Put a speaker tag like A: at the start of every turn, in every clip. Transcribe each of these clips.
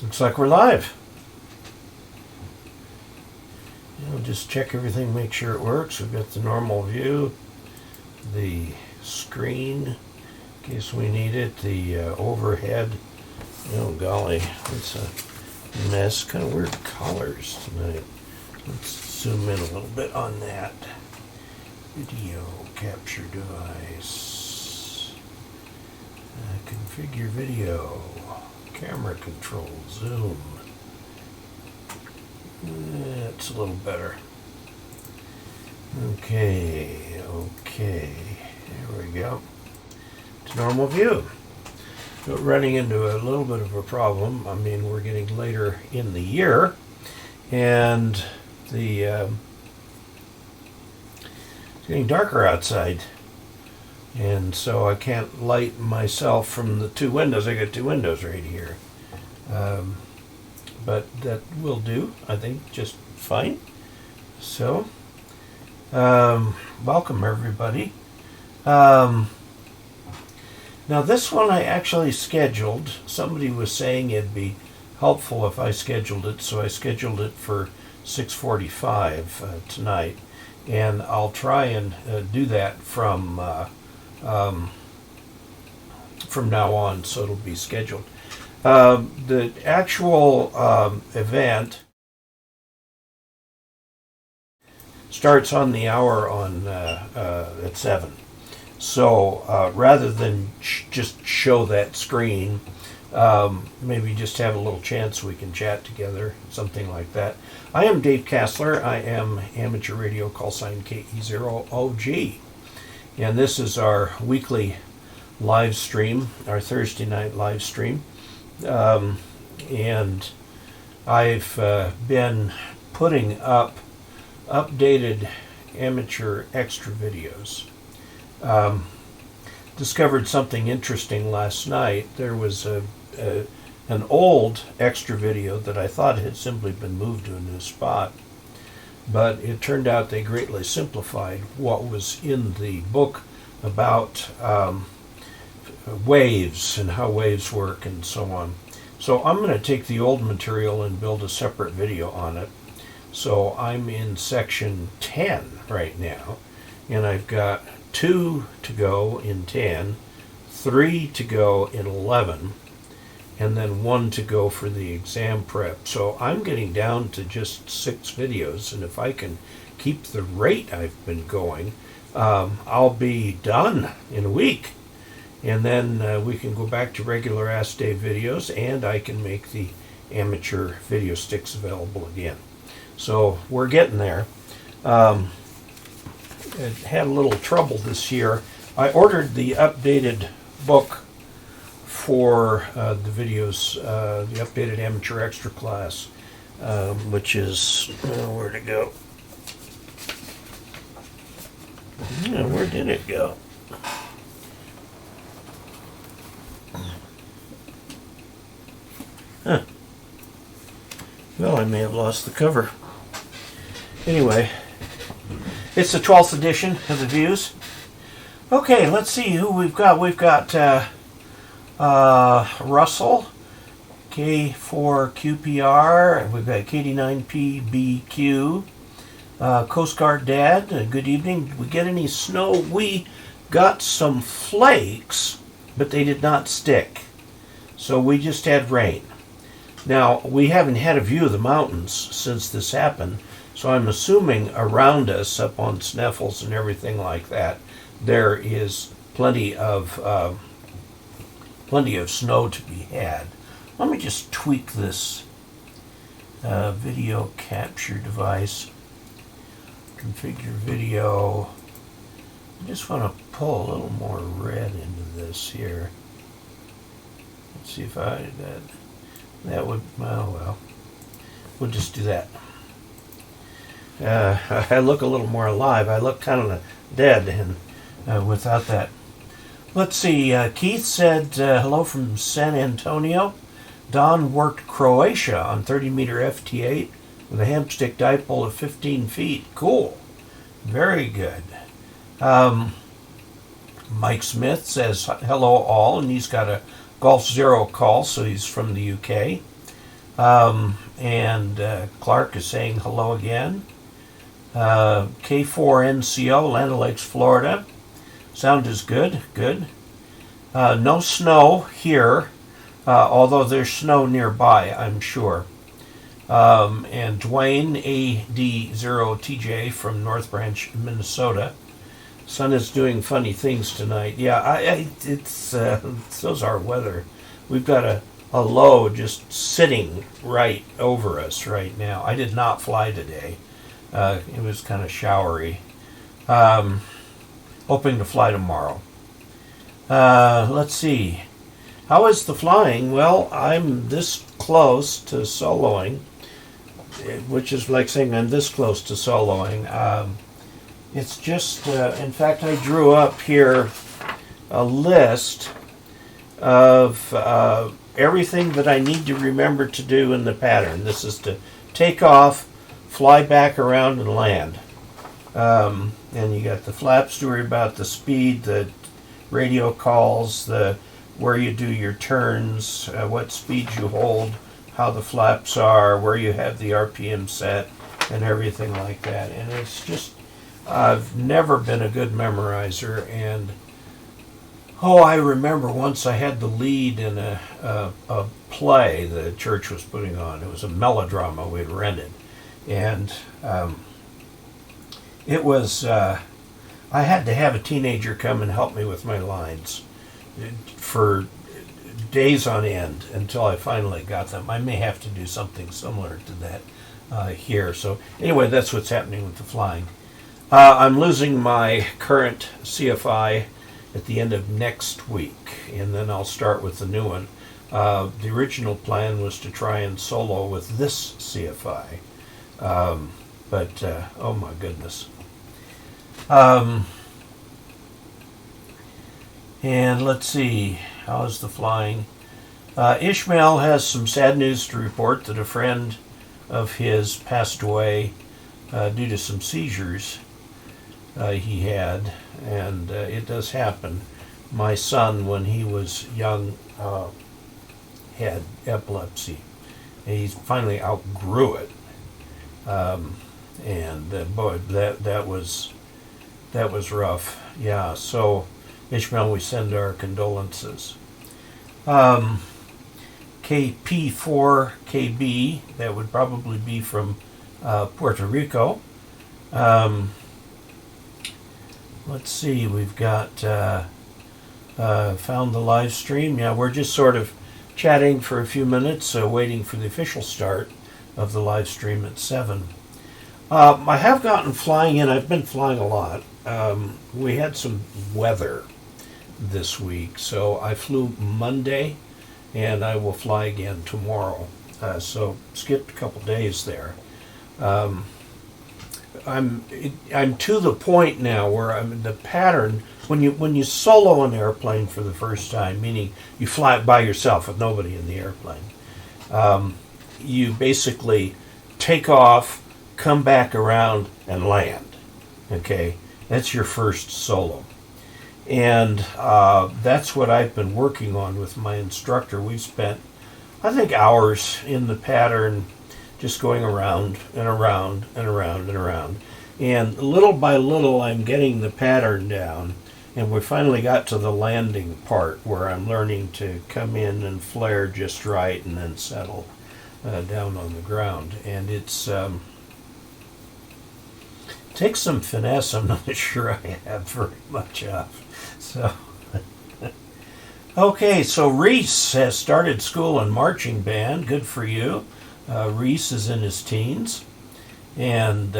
A: Looks like we're live. We'll just check everything, make sure it works. We've got the normal view, the screen, in case we need it, the overhead. Oh golly, it's a mess. Kind of weird colors tonight. Let's zoom in a little bit on that. Video capture device. Configure video. Camera control. Zoom. That's a little better. Okay. There we go. It's normal view. But running into a little bit of a problem. I mean, we're getting later in the year, and it's getting darker outside, and so I can't light myself from the two windows. I got two windows right here, but that will do, I think, just fine. So welcome everybody. Now this one I actually scheduled. Somebody was saying it'd be helpful if I scheduled it, so I scheduled it for 6:45 tonight, and I'll try and do that from now on, so it'll be scheduled. The actual event starts on the hour on at 7. So rather than just show that screen, maybe just have a little chance we can chat together, something like that. I am Dave Kassler. I am amateur radio call sign KE0OG. And this is our weekly live stream, our Thursday night live stream. And I've been putting up updated amateur extra videos. Discovered something interesting last night. There was an old extra video that I thought had simply been moved to a new spot, but it turned out they greatly simplified what was in the book about waves and how waves work and so on. So I'm going to take the old material and build a separate video on it. So I'm in section 10 right now, and I've got 2 to go in 10, 3 to go in 11, and then 1 to go for the exam prep. So I'm getting down to just 6 videos, and if I can keep the rate I've been going, I'll be done in a week. And then we can go back to regular Ask Dave videos, and I can make the amateur video sticks available again. So we're getting there. It had a little trouble this year. I ordered the updated book for the videos, the updated amateur extra class, which is, where'd it go? Yeah, where did it go? Huh. Well, I may have lost the cover. Anyway, it's the 12th edition of the Views. Okay, let's see who we've got. We've got Russell, K4QPR. We've got KD9PBQ. Coast Guard Dad, good evening. Did we get any snow? We got some flakes, but they did not stick. So we just had rain. Now, we haven't had a view of the mountains since this happened, so I'm assuming around us, up on Sneffels and everything like that, there is plenty of snow to be had. Let me just tweak this video capture device. Configure video. I just want to pull a little more red into this here. Let's see if that would, well, we'll just do that. I look a little more alive. I look kind of dead and without that. Let's see. Keith said hello from San Antonio. Don worked Croatia on 30-meter FT8 with a hamstick dipole of 15 feet. Cool. Very good. Mike Smith says hello all, and he's got a Golf Zero call, so he's from the UK. And Clark is saying hello again. K4NCO, Land O'Lakes, Florida. Sound is good, good. No snow here, although there's snow nearby, I'm sure. And Dwayne AD0TJ from North Branch, Minnesota. Sun is doing funny things tonight. Yeah, it's so's our weather. We've got a low just sitting right over us right now. I did not fly today. It was kind of showery. Hoping to fly tomorrow. Let's see. How is the flying? Well, I'm this close to soloing, which is like saying I'm this close to soloing. It's just, in fact, I drew up here a list of everything that I need to remember to do in the pattern. This is to take off, fly back around, and land. And you got the flaps to worry about, the speed, the radio calls, where you do your turns, what speed you hold, how the flaps are, where you have the RPM set, and everything like that. And it's just, I've never been a good memorizer, and I remember once I had the lead in a play the church was putting on. It was a melodrama we'd rented, and it was, I had to have a teenager come and help me with my lines for days on end until I finally got them. I may have to do something similar to that here. So anyway, that's what's happening with the flying. I'm losing my current CFI at the end of next week, and then I'll start with the new one. The original plan was to try and solo with this CFI, but oh my goodness. And let's see, how's the flying? Ishmael has some sad news to report that a friend of his passed away due to some seizures he had, and it does happen. My son, when he was young, had epilepsy. He finally outgrew it, and boy, that was rough. Yeah, so Ishmael, we send our condolences. KP4KB, that would probably be from Puerto Rico. Let's see, we've got found the live stream. Yeah, we're just sort of chatting for a few minutes, waiting for the official start of the live stream at 7. I have gotten flying in. I've been flying a lot. We had some weather this week, so I flew Monday, and I will fly again tomorrow. So skipped a couple days there. I'm to the point now where I'm the pattern when you solo an airplane for the first time, meaning you fly it by yourself with nobody in the airplane. You basically take off, come back around, and land. Okay, that's your first solo, and that's what I've been working on with my instructor. We've spent, I think, hours in the pattern, just going around and around and around and around. And little by little, I'm getting the pattern down. And we finally got to the landing part where I'm learning to come in and flare just right and then settle down on the ground. And it's takes some finesse. I'm not sure I have very much of. So, okay, so Reese has started school in marching band. Good for you. Reese is in his teens, and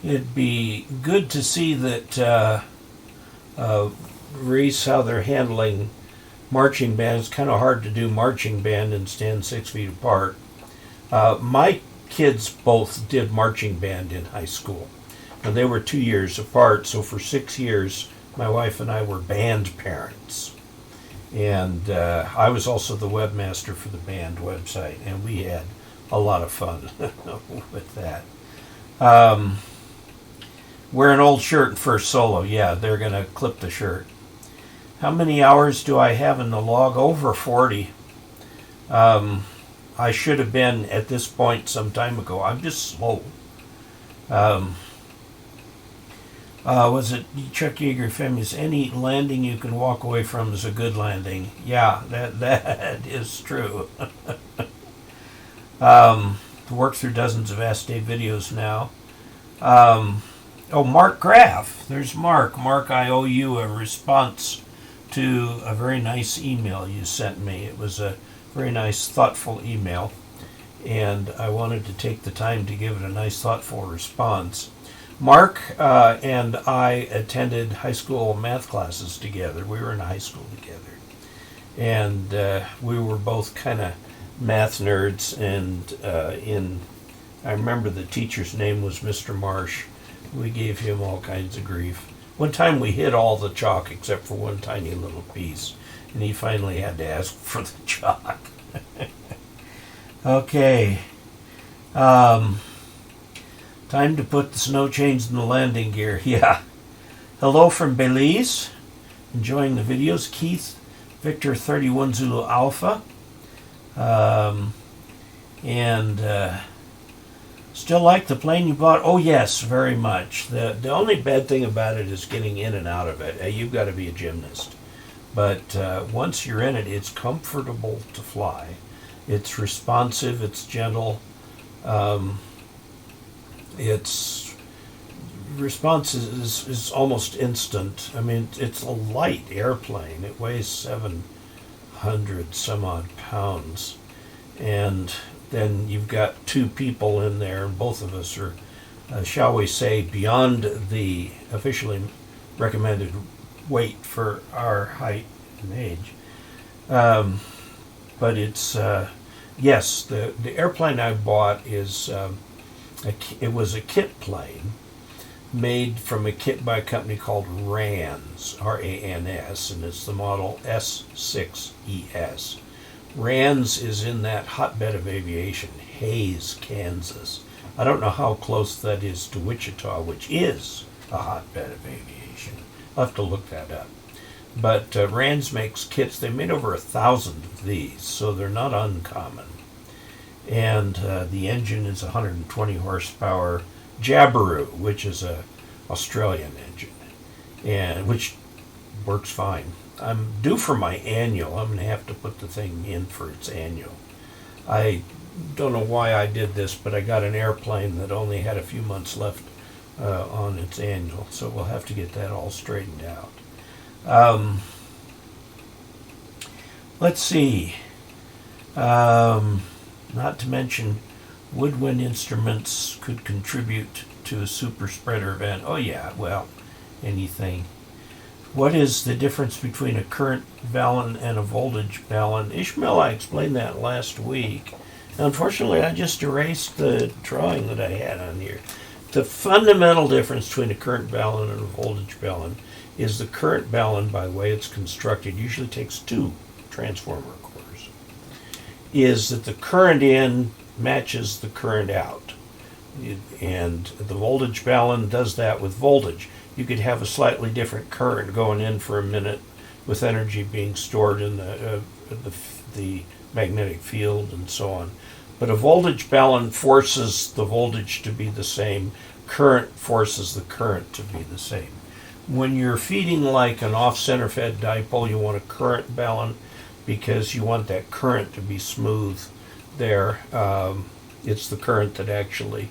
A: it'd be good to see that Reese, how they're handling marching band. It's kind of hard to do marching band and stand 6 feet apart. My kids both did marching band in high school, and they were 2 years apart, so for 6 years my wife and I were band parents. And I was also the webmaster for the band website, and we had a lot of fun with that. Wear an old shirt first solo. Yeah, they're going to clip the shirt. How many hours do I have in the log? Over 40. I should have been at this point some time ago. I'm just slow. Was it Chuck Yeager Femi's? Any landing you can walk away from is a good landing. Yeah, that is true. Worked through dozens of Ask Dave videos now. Oh, Mark Graff. There's Mark. Mark, I owe you a response to a very nice email you sent me. It was a very nice, thoughtful email, and I wanted to take the time to give it a nice, thoughtful response. Mark and I attended high school math classes together. We were in high school together, and we were both kind of math nerds, and I remember the teacher's name was Mr. Marsh. We gave him all kinds of grief. One time we hid all the chalk except for one tiny little piece, and he finally had to ask for the chalk. Okay. Time to put the snow chains in the landing gear. Yeah. Hello from Belize. Enjoying the videos. Keith, Victor 31 Zulu Alpha. Still like the plane you bought? Oh, yes, very much. The only bad thing about it is getting in and out of it. You've got to be a gymnast. But once you're in it, it's comfortable to fly. It's responsive. It's gentle. Its response is almost instant. I mean, it's a light airplane. It weighs 700 some odd pounds. And then you've got two people in there, and both of us are, shall we say, beyond the officially recommended weight for our height and age. But it's, yes, the airplane I bought is, it was a kit plane made from a kit by a company called RANS, R-A-N-S, and it's the model S6ES. RANS is in that hotbed of aviation, Hays, Kansas. I don't know how close that is to Wichita, which is a hotbed of aviation. I'll have to look that up. But RANS makes kits. They made over 1,000 of these, so they're not uncommon. And the engine is 120 horsepower Jabiru, which is a Australian engine, and which works fine. I'm due for my annual. I'm going to have to put the thing in for its annual. I don't know why I did this, but I got an airplane that only had a few months left on its annual, so we'll have to get that all straightened out. Let's see. Not to mention, woodwind instruments could contribute to a super spreader event. Oh yeah, well, anything. What is the difference between a current balun and a voltage balun? Ishmael, I explained that last week. Unfortunately, I just erased the drawing that I had on here. The fundamental difference between a current balun and a voltage balun is the current balun, by the way it's constructed, usually takes two transformer cores, is that the current in matches the current out. And the voltage balun does that with voltage. You could have a slightly different current going in for a minute with energy being stored in the magnetic field and so on. But a voltage balun forces the voltage to be the same. Current forces the current to be the same. When you're feeding like an off-center fed dipole, you want a current balun because you want that current to be smooth there. It's the current that actually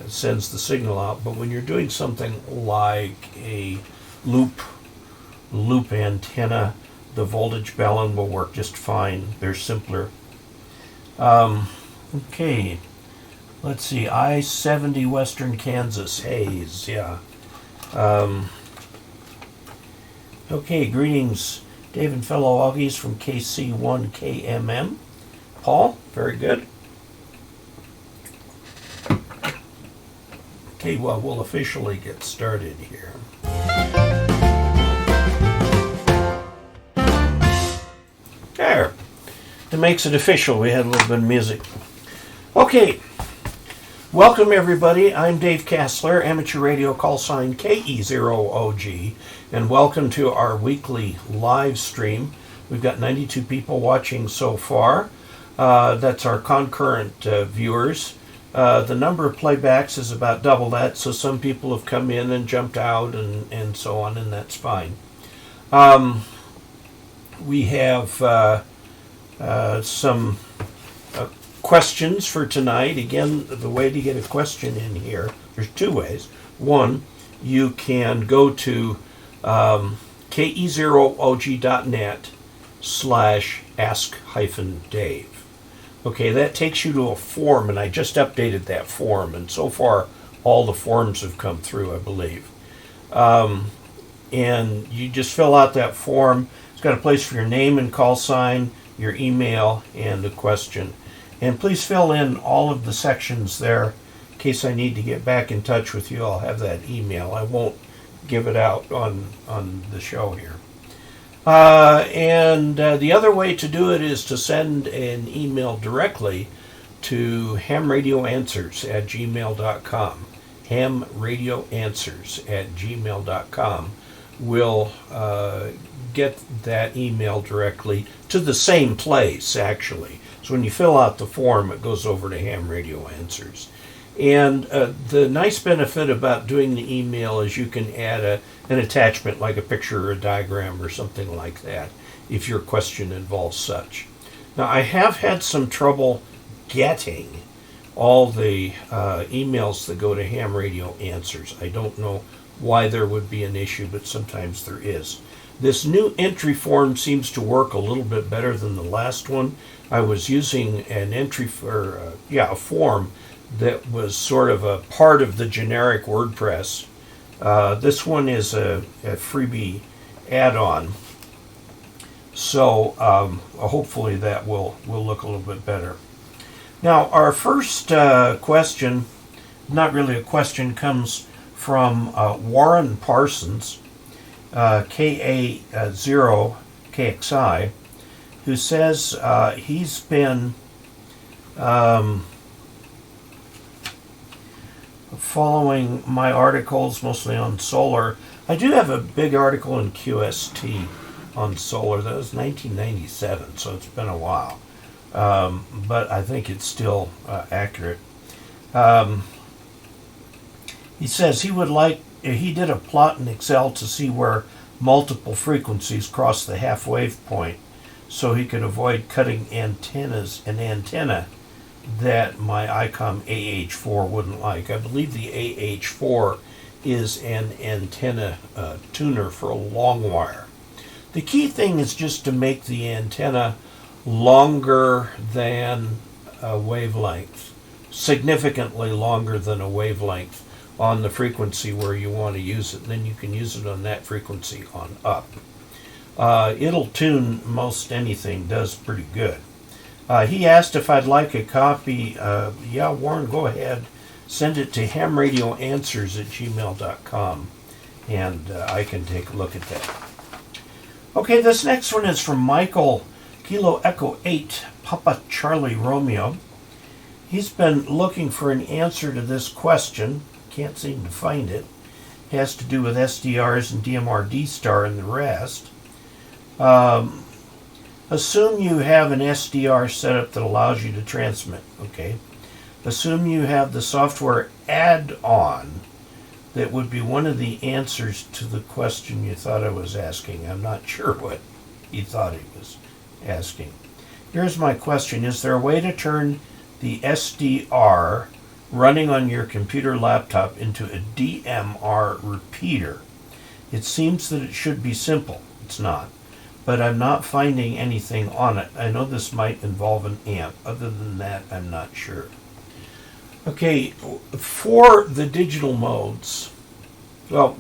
A: sends the signal out. But when you're doing something like a loop antenna, the voltage balun will work just fine. They're simpler. Okay, let's see. I-70 Western Kansas, Hays, yeah. Okay, greetings, Dave and fellow Augies from KC1KMM. Paul, very good. Okay, well, we'll officially get started here. There. It makes it official. We had a little bit of music. Okay. Welcome everybody, I'm Dave Kassler, amateur radio call sign KE0OG, and welcome to our weekly live stream. We've got 92 people watching so far. That's our concurrent viewers. The number of playbacks is about double that, so some people have come in and jumped out and so on, and that's fine. We have some questions for tonight. Again, the way to get a question in here, there's two ways. One, you can go to ke0og.net/ask-dave. Okay, that takes you to a form, and I just updated that form, and so far all the forms have come through, I believe. And you just fill out that form. It's got a place for your name and call sign, your email, and a question. And please fill in all of the sections there. In case I need to get back in touch with you, I'll have that email. I won't give it out on the show here. And the other way to do it is to send an email directly to hamradioanswers@gmail.com. hamradioanswers@gmail.com. We'll get that email directly to the same place, actually. So when you fill out the form, it goes over to Ham Radio Answers. And the nice benefit about doing the email is you can add an attachment like a picture or a diagram or something like that if your question involves such. Now, I have had some trouble getting all the emails that go to Ham Radio Answers. I don't know why there would be an issue, but sometimes there is. This new entry form seems to work a little bit better than the last one. I was using an entry for, a form that was sort of a part of the generic WordPress. This one is a freebie add-on, so hopefully that will look a little bit better. Now, our first question, not really a question, comes from Warren Parsons, KA0KXI, who says he's been following my articles mostly on solar. I do have a big article in QST on solar. That was 1997, so it's been a while. But I think it's still accurate. He says he did a plot in Excel to see where multiple frequencies cross the half wave point, so he could avoid cutting an antenna that my ICOM AH4 wouldn't like. I believe the AH4 is an antenna tuner for a long wire. The key thing is just to make the antenna longer than a wavelength, significantly longer than a wavelength on the frequency where you want to use it. Then you can use it on that frequency on up. It'll tune most anything, does pretty good. He asked if I'd like a copy. Yeah, Warren, go ahead. Send it to hamradioanswers@gmail.com, and I can take a look at that. Okay, this next one is from Micheal Kilo Echo 8 Papa Charlie Romeo. He's been looking for an answer to this question. Can't seem to find it. It has to do with SDRs and DMR D-star and the rest. Assume you have an SDR setup that allows you to transmit. Okay. Assume you have the software add-on that would be one of the answers to the question you thought I was asking. I'm not sure what he thought he was asking. Here's my question. Is there a way to turn the SDR running on your computer laptop into a DMR repeater? It seems that it should be simple. It's not. But I'm not finding anything on it. I know this might involve an amp. Other than that, I'm not sure. Okay, for the digital modes, well,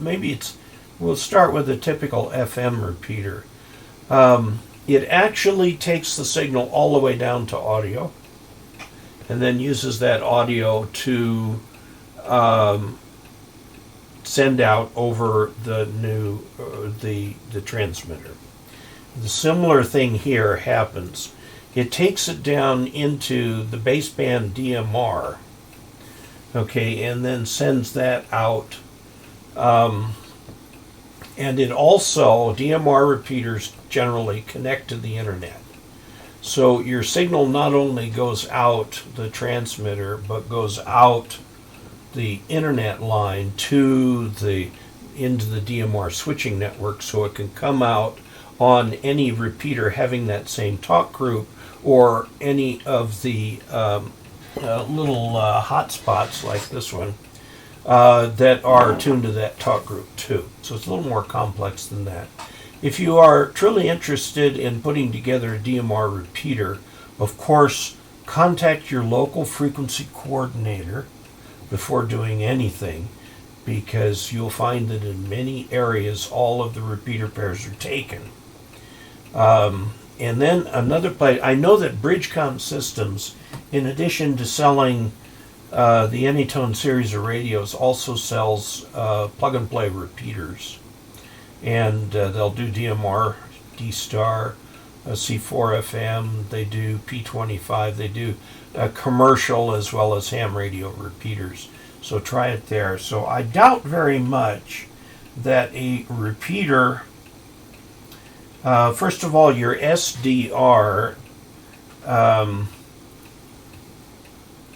A: we'll start with a typical FM repeater. It actually takes the signal all the way down to audio, and then uses that audio to send out over the the transmitter. The similar thing here happens. It takes it down into the baseband DMR, okay, and then sends that out. And it also, DMR repeaters generally connect to the internet. So your signal not only goes out the transmitter, but goes out the internet line into the DMR switching network, so it can come out on any repeater having that same talk group, or any of the little hotspots like this one that are tuned to that talk group too. So it's a little more complex than that. If you are truly interested in putting together a DMR repeater, of course, contact your local frequency coordinator before doing anything, because you'll find that in many areas all of the repeater pairs are taken. And then another place, I know that Bridgecom Systems, in addition to selling the Anytone series of radios, also sells plug-and-play repeaters. And they'll do DMR, D-Star, C4FM, they do P25, they do commercial as well as ham radio repeaters. So try it there. So I doubt very much that a repeater, first of all, your SDR,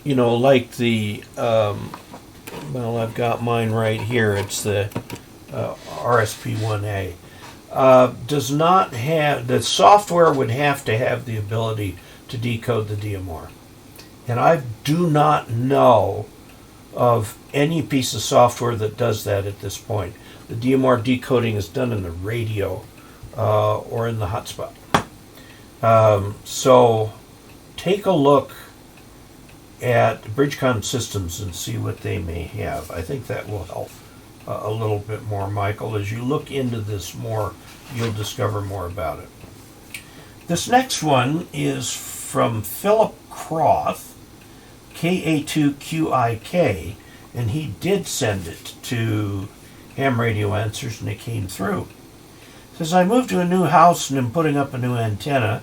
A: like the, well, I've got mine right here, it's the RSP1A, does not have, the software would have to have the ability to decode the DMR. And I do not know of any piece of software that does that at this point. The DMR decoding is done in the radio or in the hotspot. So take a look at Bridgecom Systems and see what they may have. I think that will help a little bit more, Michael. As you look into this more, you'll discover more about it. This next one is from Phillip Crough KA2QIK, and he did send it to Ham Radio Answers, and it came through. It says, I moved to a new house and am putting up a new antenna.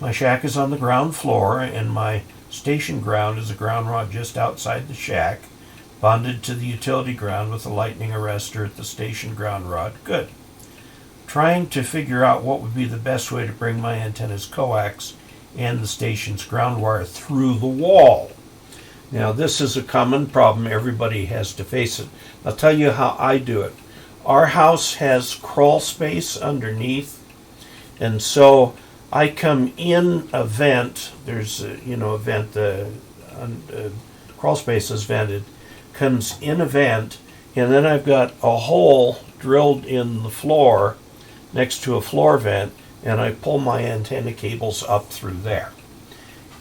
A: My shack is on the ground floor, and my station ground is a ground rod just outside the shack, bonded to the utility ground with a lightning arrestor at the station ground rod. Good. Trying to figure out what would be the best way to bring my antenna's coax and the station's ground wire through the wall. Now, this is a common problem. Everybody has to face it. I'll tell you how I do it. Our house has crawl space underneath, and so I come in a vent. There's a vent. The crawl space is vented. Comes in a vent, and then I've got a hole drilled in the floor next to a floor vent, and I pull my antenna cables up through there.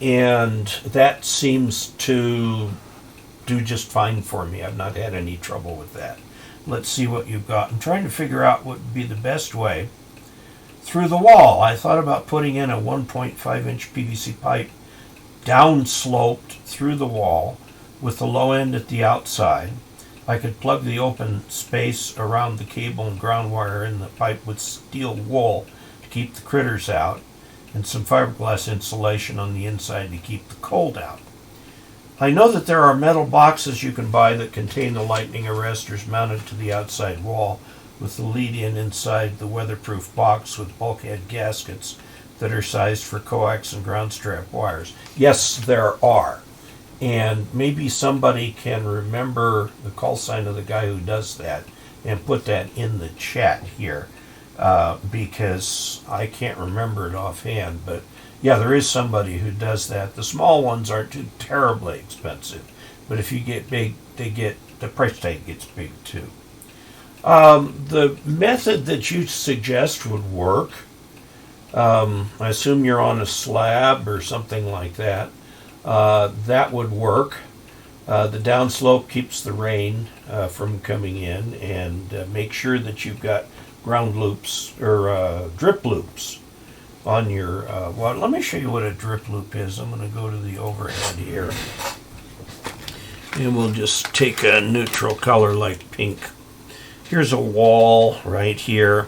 A: And that seems to do just fine for me. I've not had any trouble with that. Let's see what you've got. I'm trying to figure out what would be the best way through the wall. I thought about putting in a 1.5-inch PVC pipe downsloped through the wall with the low end at the outside. I could plug the open space around the cable and ground wire in the pipe with steel wool to keep the critters out, and some fiberglass insulation on the inside to keep the cold out. I know that there are metal boxes you can buy that contain the lightning arresters mounted to the outside wall with the lead-in inside the weatherproof box with bulkhead gaskets that are sized for coax and ground strap wires. Yes, there are. And maybe somebody can remember the call sign of the guy who does that and put that in the chat here, because I can't remember it offhand. But yeah, there is somebody who does that. The small ones aren't too terribly expensive, but if you get big, the price tag gets big too. The method that you suggest would work. I assume you're on a slab or something like that. That would work. The downslope keeps the rain from coming in, and make sure that you've got ground loops or drip loops on your, well, let me show you what a drip loop is. I'm going to go to the overhead here, and we'll just take a neutral color like pink. Here's a wall right here,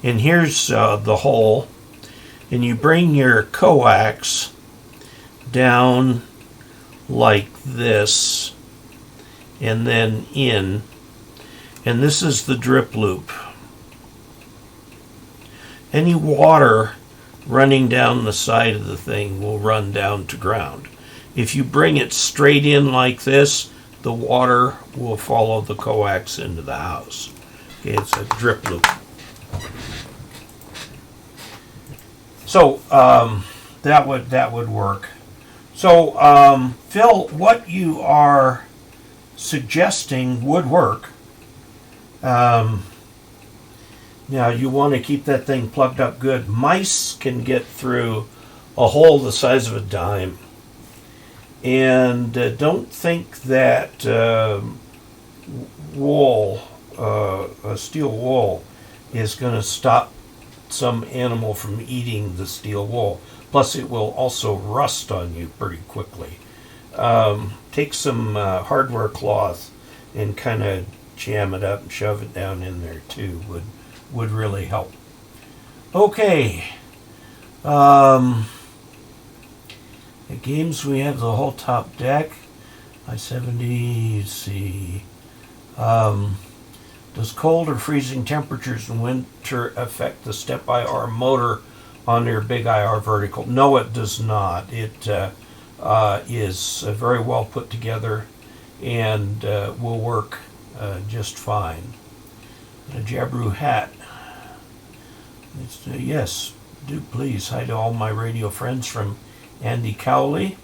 A: and here's the hole, and you bring your coax down like this, and then in. And this is the drip loop. Any water running down the side of the thing will run down to ground. If you bring it straight in like this, the water will follow the coax into the house. Okay, it's a drip loop. So that would work. So Phil, what you are suggesting would work. Now you want to keep that thing plugged up good. Mice can get through a hole the size of a dime. And don't think that wool, steel wool, is going to stop some animal from eating the steel wool. Plus it will also rust on you pretty quickly. Take some hardware cloth and kind of jam it up and shove it down in there too would really help. Okay. The games, we have the whole top deck. I-70, see. Does cold or freezing temperatures in winter affect the step IR motor on your big IR vertical? No, it does not. It is very well put together and will work just fine. A Jabru hat. Yes, do please. Hi to all my radio friends from Andy Cowley.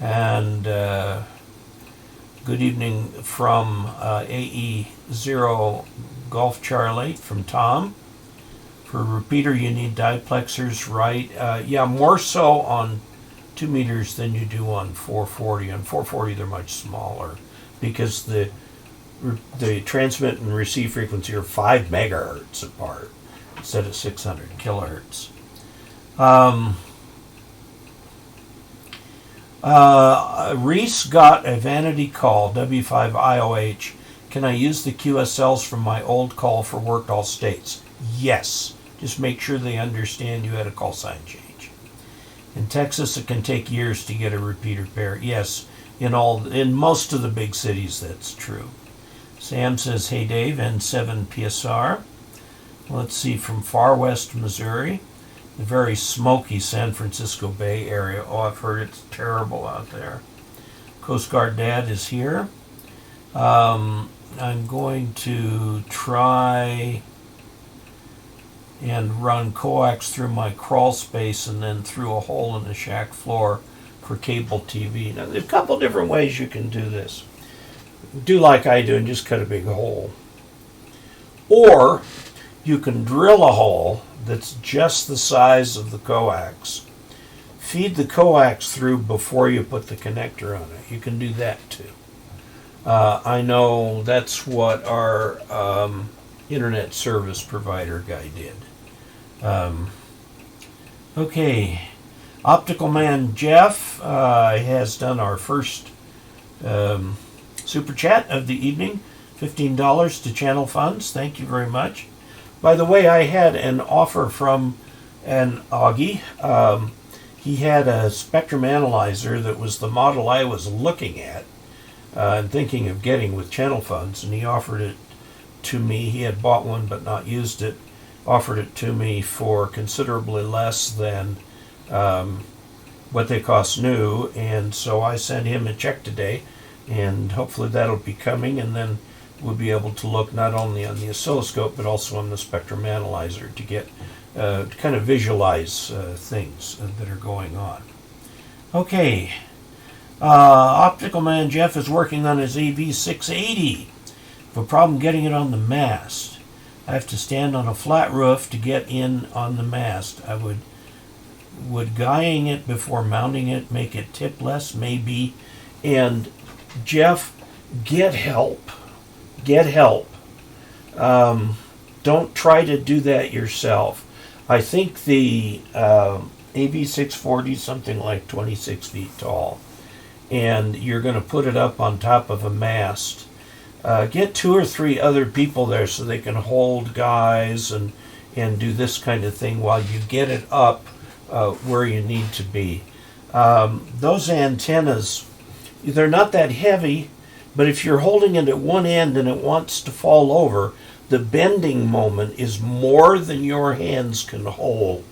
A: And good evening from AE0 Golf Charlie from Tom. For repeater, you need diplexers, right? Yeah, more so on 2 meters than you do on 440. On 440, they're much smaller because the transmit and receive frequency are 5 megahertz apart instead of 600 kilohertz. Reese got a vanity call, W5IOH. Can I use the QSLs from my old call for worked all states? Yes. Just make sure they understand you had a call sign change. In Texas, it can take years to get a repeater pair. Yes, in most of the big cities, that's true. Sam says, hey Dave, N7 PSR. Let's see, from far west Missouri, the very smoky San Francisco Bay Area. Oh, I've heard it's terrible out there. Coast Guard Dad is here. I'm going to try and run coax through my crawl space and then through a hole in the shack floor for cable TV. Now, there's a couple different ways you can do this. Do like I do and just cut a big hole. Or you can drill a hole that's just the size of the coax. Feed the coax through before you put the connector on it. You can do that too. I know that's what our internet service provider guy did. Okay. Optical Man Jeff has done our first super chat of the evening. $15 to channel funds. Thank you very much. By the way, I had an offer from an Augie. He had a spectrum analyzer that was the model I was looking at and thinking of getting with channel funds, and he offered it to me. He had bought one but not used it. Offered it to me for considerably less than what they cost new, and so I sent him a check today, and hopefully that'll be coming, and then we'll be able to look not only on the oscilloscope but also on the spectrum analyzer to get to kind of visualize things that are going on. Okay, Optical Man Jeff is working on his AV680. A problem getting it on the mast. I have to stand on a flat roof to get in on the mast. I would guying it before mounting it make it tip less? Maybe. And Jeff, get help. Get help. Don't try to do that yourself. I think the AV640 is something like 26 feet tall, and you're going to put it up on top of a mast. Get 2 or 3 other people there so they can hold guys and do this kind of thing while you get it up where you need to be. Those antennas, they're not that heavy, But if you're holding it at one end and it wants to fall over, the bending moment is more than your hands can hold.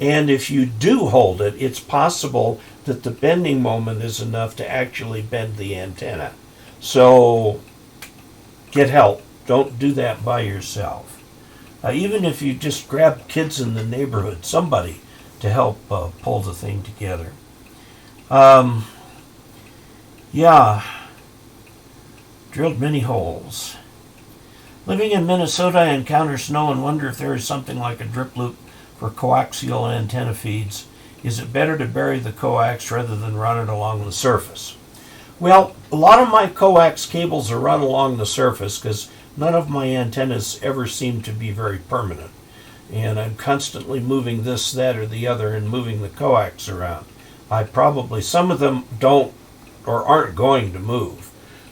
A: And if you do hold it, it's possible that the bending moment is enough to actually bend the antenna. So get help. Don't do that by yourself. Even if you just grab kids in the neighborhood, somebody to help pull the thing together. Yeah, drilled many holes. Living in Minnesota, I encounter snow and wonder if there is something like a drip loop for coaxial antenna feeds. Is it better to bury the coax rather than run it along the surface? Well, a lot of my coax cables are run along the surface because none of my antennas ever seem to be very permanent. And I'm constantly moving this, that, or the other and moving the coax around. Some of them don't or aren't going to move.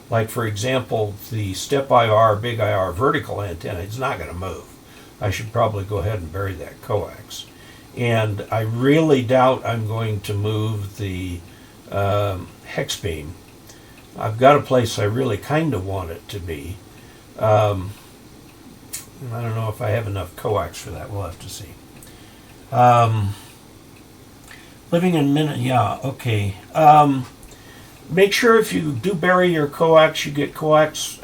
A: Like, for example, the step IR, big IR vertical antenna is not going to move. I should probably go ahead and bury that coax. And I really doubt I'm going to move the hex beam. I've got a place I really kind of want it to be. I don't know if I have enough coax for that. We'll have to see. Living in Minnesota, yeah, okay. Make sure if you do bury your coax, you get coax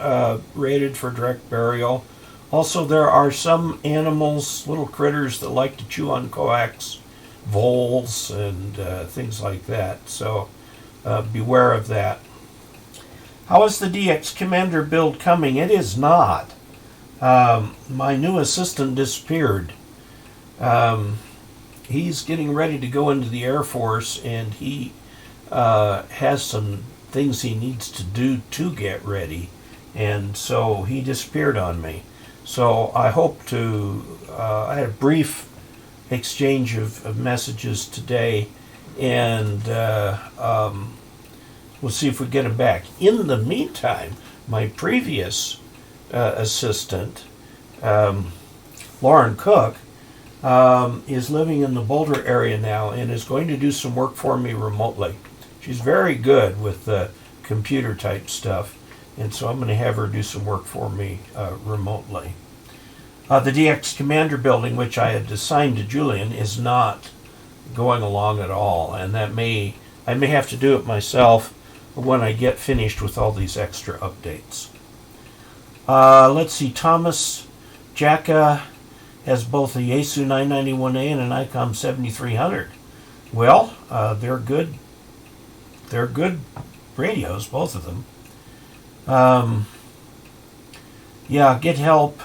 A: rated for direct burial. Also, there are some animals, little critters, that like to chew on coax, voles and things like that. So beware of that. How is the DX Commander build coming? It is not. My new assistant disappeared. He's getting ready to go into the Air Force, and he has some things he needs to do to get ready, and so he disappeared on me. So I hope to, I had a brief exchange of messages today, and we'll see if we get him back. In the meantime, my previous assistant, Lauren Cook, is living in the Boulder area now and is going to do some work for me remotely. She's very good with the computer type stuff, and so I'm going to have her do some work for me remotely. The DX Commander building, which I had assigned to Julian, is not going along at all, and I may have to do it myself when I get finished with all these extra updates. Let's see, Thomas Jacka has both a Yaesu 991A and an ICOM 7300. Well, they're good. They're good radios, both of them. Yeah, get help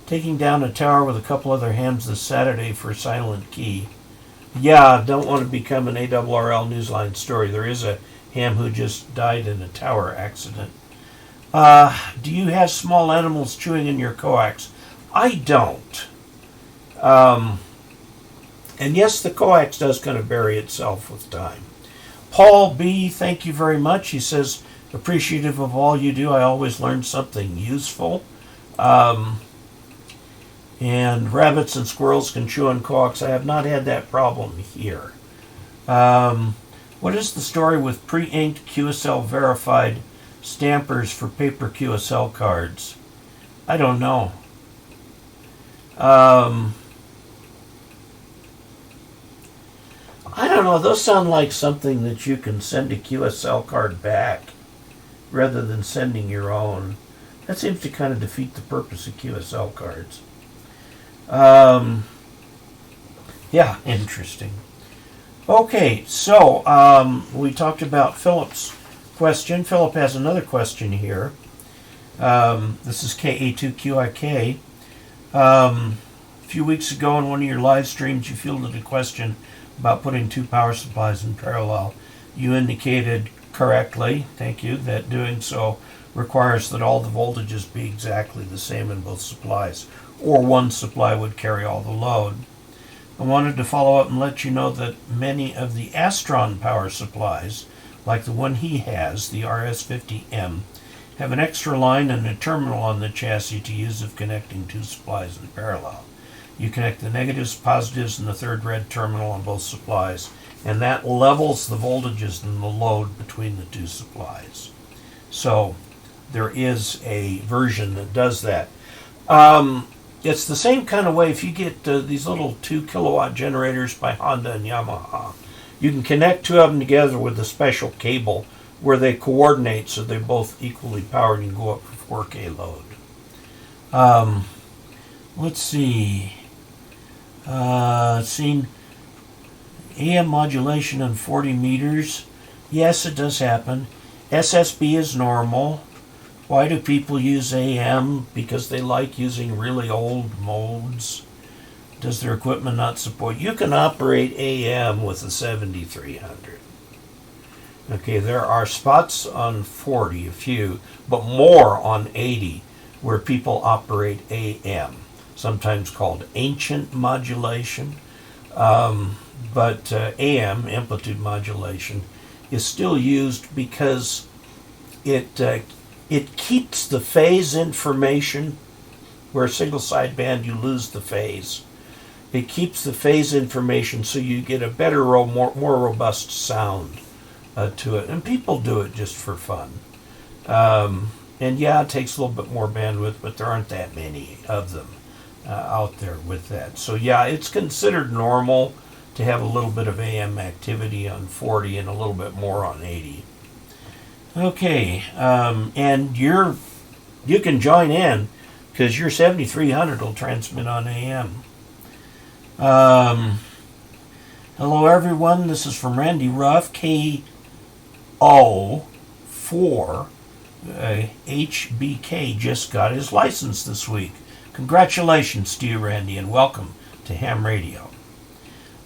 A: taking down a tower with a couple other hams this Saturday for Silent Key. Yeah, don't want to become an ARRL Newsline story. There is a ham who just died in a tower accident. Do you have small animals chewing in your coax? I don't. And yes, the coax does kind of bury itself with time. Paul B., thank you very much. He says, appreciative of all you do. I always learn something useful. And rabbits and squirrels can chew on coax. I have not had that problem here. What is the story with pre-inked QSL verified stampers for paper QSL cards? I don't know. I don't know. Those sound like something that you can send a QSL card back rather than sending your own. That seems to kind of defeat the purpose of QSL cards. Yeah, interesting. Okay, so we talked about Philip's question. Philip has another question here. This is KA2QIK. A few weeks ago in one of your live streams, you fielded a question about putting two power supplies in parallel. You indicated correctly, thank you, that doing so requires that all the voltages be exactly the same in both supplies, or one supply would carry all the load. I wanted to follow up and let you know that many of the Astron power supplies, like the one he has, the RS50M, have an extra line and a terminal on the chassis to use if connecting two supplies in parallel. You connect the negatives, positives, and the third red terminal on both supplies, and that levels the voltages and the load between the two supplies. So there is a version that does that. It's the same kind of way if you get these little 2 kilowatt generators by Honda and Yamaha. You can connect 2 of them together with a special cable where they coordinate so they're both equally powered and go up for 4K load. Let's see. Seen AM modulation on 40 meters. Yes, it does happen. SSB is normal. Why do people use AM? Because they like using really old modes. Does their equipment not support? You can operate AM with a 7300. Okay, there are spots on 40, a few, but more on 80 where people operate AM, sometimes called ancient modulation. But AM, amplitude modulation, is still used because it keeps the phase information. Where a single sideband you lose the phase. It keeps the phase information so you get a better, more robust sound to it. And people do it just for fun. And yeah, it takes a little bit more bandwidth, but there aren't that many of them out there with that. So yeah, it's considered normal to have a little bit of AM activity on 40 and a little bit more on 80. Okay, and you can join in because your 7300 will transmit on AM. Hello everyone, this is from Randy Ruff, KA0KXI just got his license this week. Congratulations to you, Randy, and welcome to Ham Radio.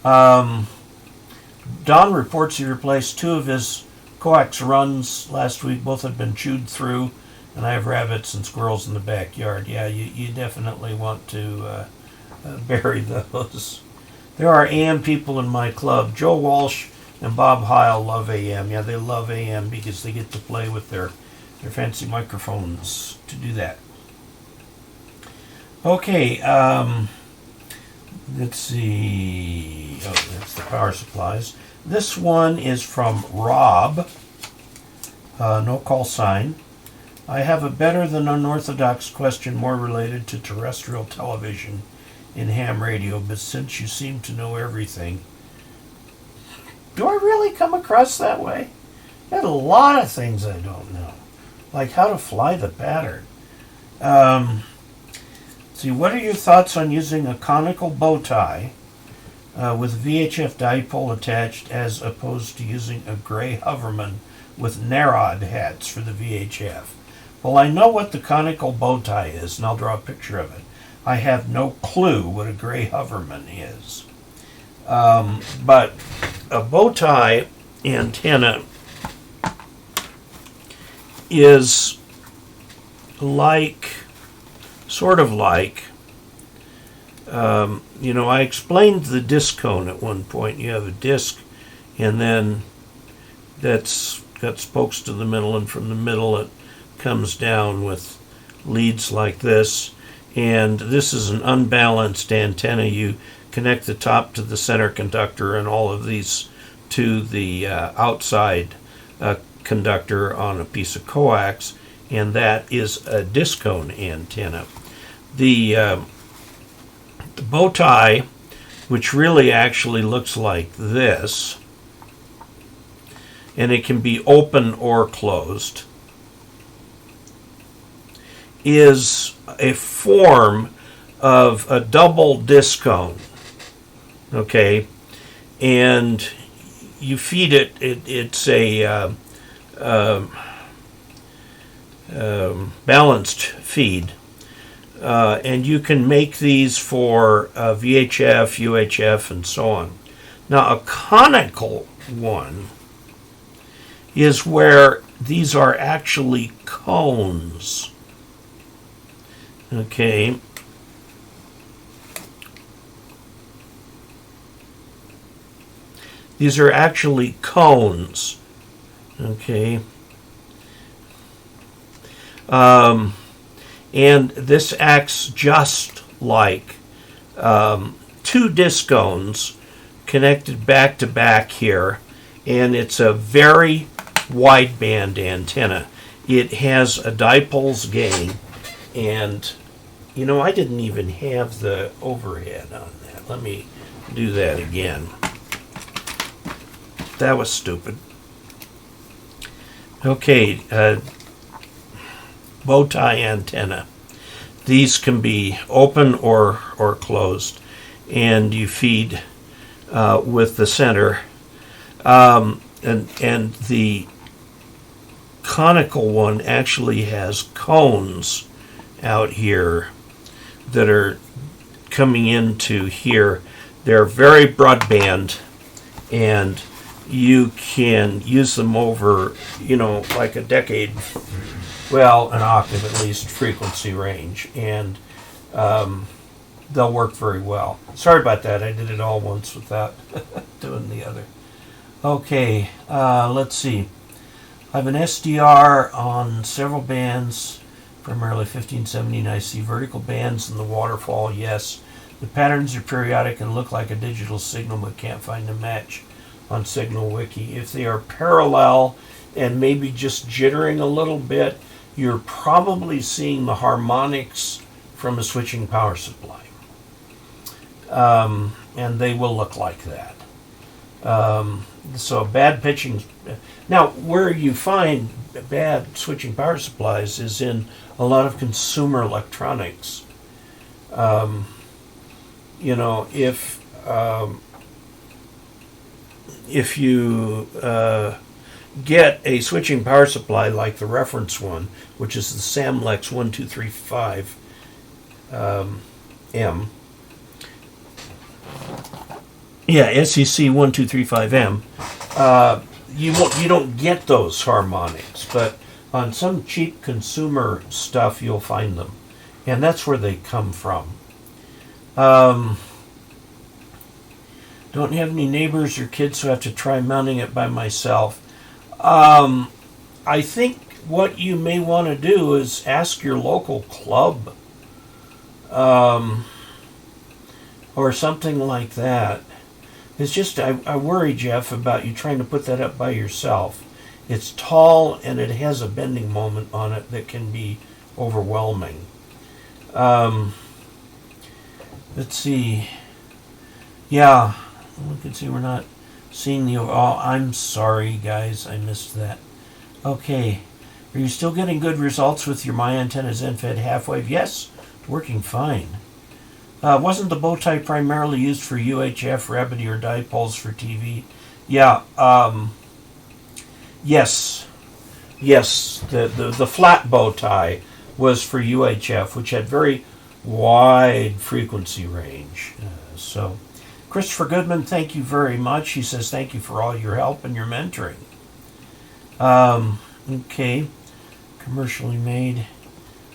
A: Don reports he replaced 2 of his coax runs last week. Both had been chewed through, and I have rabbits and squirrels in the backyard. Yeah, you definitely want to bury those. There are AM people in my club. Joe Walsh and Bob Heil love AM. Yeah, they love AM because they get to play with their fancy microphones to do that. Okay, let's see. Oh, that's the power supplies. This one is from Rob. No call sign. I have a better than unorthodox question more related to terrestrial television in ham radio, but since you seem to know everything, do I really come across that way? There's a lot of things I don't know, like how to fly the pattern. See, what are your thoughts on using a conical bow tie with VHF dipole attached as opposed to using a gray hoverman with nerod hats for the VHF? Well, I know what the conical bow tie is, and I'll draw a picture of it. I have no clue what a gray hoverman is. But a bow tie antenna is sort of like, I explained the disc cone at one point. You have a disc, and then that's got spokes to the middle, and from the middle it comes down with leads like this. And this is an unbalanced antenna. You connect the top to the center conductor and all of these to the outside conductor on a piece of coax, and that is a disc cone antenna. The bow tie, which really actually looks like this, and it can be open or closed, is a form of a double disc cone. Okay, and you feed it. It's a balanced feed, and you can make these for VHF, UHF, and so on. Now, a conical one is where these are actually cones. Okay. These are actually cones. Okay. And this acts just like 2 disc cones connected back to back here, and it's a very wideband antenna. it has a dipoles gain, and you know, I didn't even have the overhead on that. Let me do that again. That was stupid. Okay, bow tie antenna. These can be open or closed, and you feed with the center. And the conical one actually has cones out here that are coming into here. They're very broadband, and you can use them over, you know, like a decade, well, an octave at least, frequency range, and they'll work very well. Sorry about that. I did it all once without doing the other. Okay, let's see. I have an SDR on several bands, primarily 1517. I see vertical bands in the waterfall, yes. The patterns are periodic and look like a digital signal, but can't find a match on Signal Wiki. If they are parallel and maybe just jittering a little bit, you're probably seeing the harmonics from a switching power supply. And they will look like that. So bad pitching. Now, where you find bad switching power supplies is in a lot of consumer electronics. You know, if you get a switching power supply like the reference one, which is the Samlex 1235 M. Yeah, SEC 1235M. You don't get those harmonics, but on some cheap consumer stuff you'll find them, and that's where they come from. Don't have any neighbors or kids, so I have to try mounting it by myself. I think what you may want to do is ask your local club, or something like that. It's just, I worry, Jeff, about you trying to put that up by yourself. It's tall and it has a bending moment on it that can be overwhelming. Let's see. Yeah, we can see we're not seeing the... Oh, I'm sorry, guys. I missed that. Okay. Are you still getting good results with your My Antenna Zen-Fed half-wave? Yes, working fine. Wasn't the bow tie primarily used for UHF, rabbity, or dipoles for TV? Yeah. Yes. Yes. The flat bow tie was for UHF, which had very wide frequency range. So, Christopher Goodman, thank you very much. He says thank you for all your help and your mentoring. Okay. Commercially made.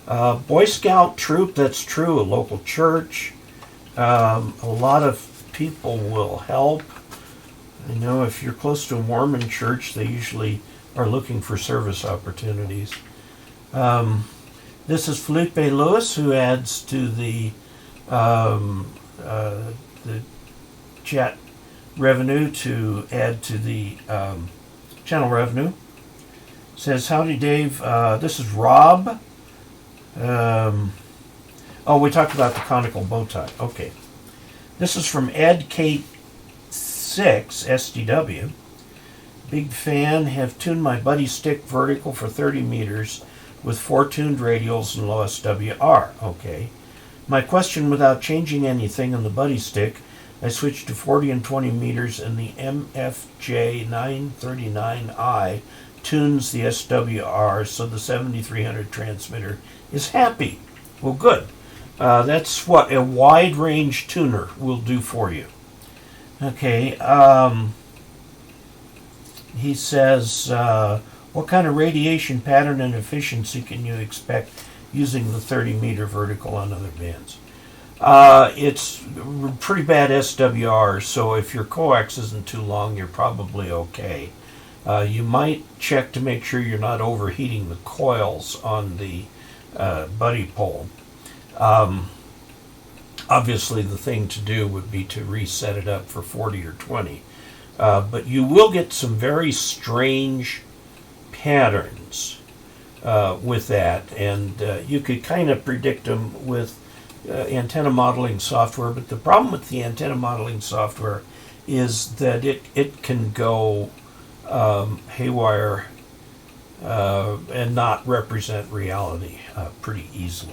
A: Boy Scout troop, that's true. A local church. A lot of people will help. I know if you're close to a Mormon church, they usually are looking for service opportunities. This is Felipe Lewis, who adds to the chat revenue to add to the channel revenue. Says, howdy, Dave. This is Rob. Oh, we talked about the conical bow tie. Okay. This is from Ed K8ACR. Big fan. Have tuned my buddy stick vertical for 30 meters with 4 tuned radials and low SWR. Okay. My question, without changing anything on the buddy stick, I switched to 40 and 20 meters, and the MFJ 939i tunes the SWR, so the 7300 transmitter is happy. Well, good. That's what a wide range tuner will do for you. Okay. He says, what kind of radiation pattern and efficiency can you expect using the 30 meter vertical on other bands? It's pretty bad SWR, so if your coax isn't too long, you're probably okay. You might check to make sure you're not overheating the coils on the buddy pole. Obviously, the thing to do would be to reset it up for 40 or 20. But you will get some very strange patterns. with that, and you could kind of predict them with antenna modeling software. But the problem with the antenna modeling software is that it can go haywire and not represent reality pretty easily.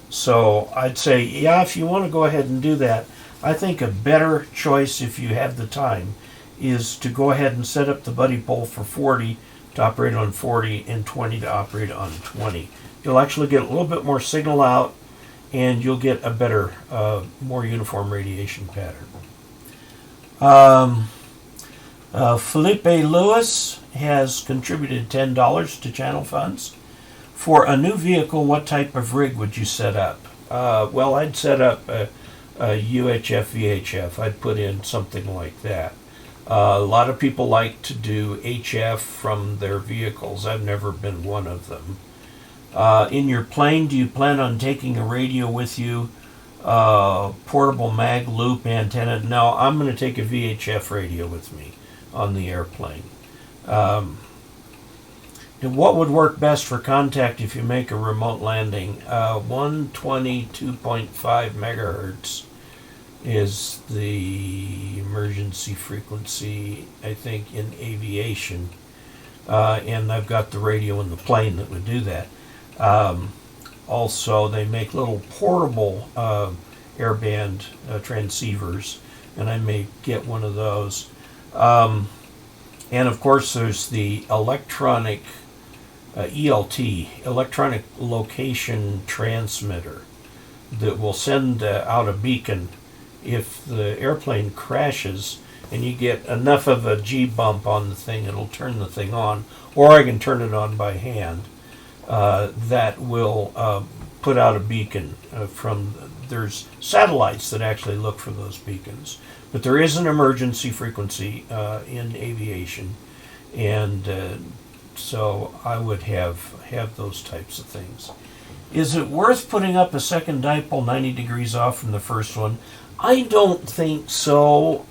A: So I'd say, yeah, if you want to go ahead and do that, I think a better choice, if you have the time, is to go ahead and set up the buddy pole for 40 to operate on 40 and 20 to operate on 20. You'll actually get a little bit more signal out, and you'll get a better, more uniform radiation pattern. Felipe Lewis has contributed $10 to channel funds. For a new vehicle, what type of rig would you set up? Well, I'd set up a UHF VHF. I'd put in something like that. A lot of people like to do HF from their vehicles. I've never been one of them. In your plane, do you plan on taking a radio with you? Portable mag loop antenna? No, I'm going to take a VHF radio with me on the airplane. And what would work best for contact if you make a remote landing? 122.5 megahertz is the emergency frequency, I think, in aviation. And I've got the radio in the plane that would do that. Also, they make little portable airband transceivers, and I may get one of those. And of course, there's the electronic ELT, electronic location transmitter, that will send out a beacon if the airplane crashes and you get enough of a G bump on the thing, it'll turn the thing on, or I can turn it on by hand. That will put out a beacon there's satellites that actually look for those beacons. But there is an emergency frequency in aviation, and so I would have those types of things. Is it worth putting up a second dipole 90 degrees off from the first one? I don't think so.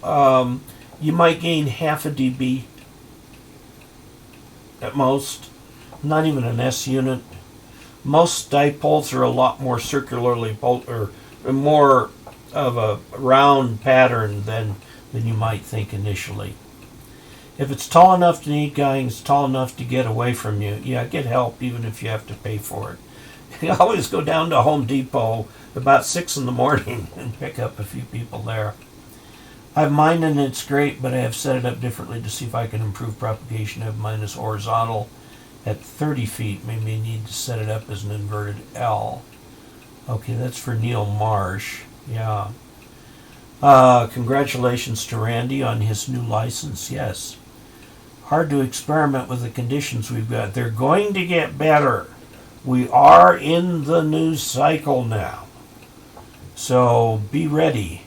A: You might gain half a dB at most, not even an S unit. Most dipoles are a lot more circularly or more of a round pattern than you might think initially. If it's tall enough to need guiding, it's tall enough to get away from you, yeah, get help even if you have to pay for it. You always go down to Home Depot about 6 in the morning and pick up a few people there. I have mine and it's great, but I have set it up differently to see if I can improve propagation. I have mine as horizontal at 30 feet. Maybe I need to set it up as an inverted L. Okay, that's for Neil Marsh. Yeah. Congratulations to Randy on his new license. Yes. Hard to experiment with the conditions we've got. They're going to get better. We are in the news cycle now. So be ready.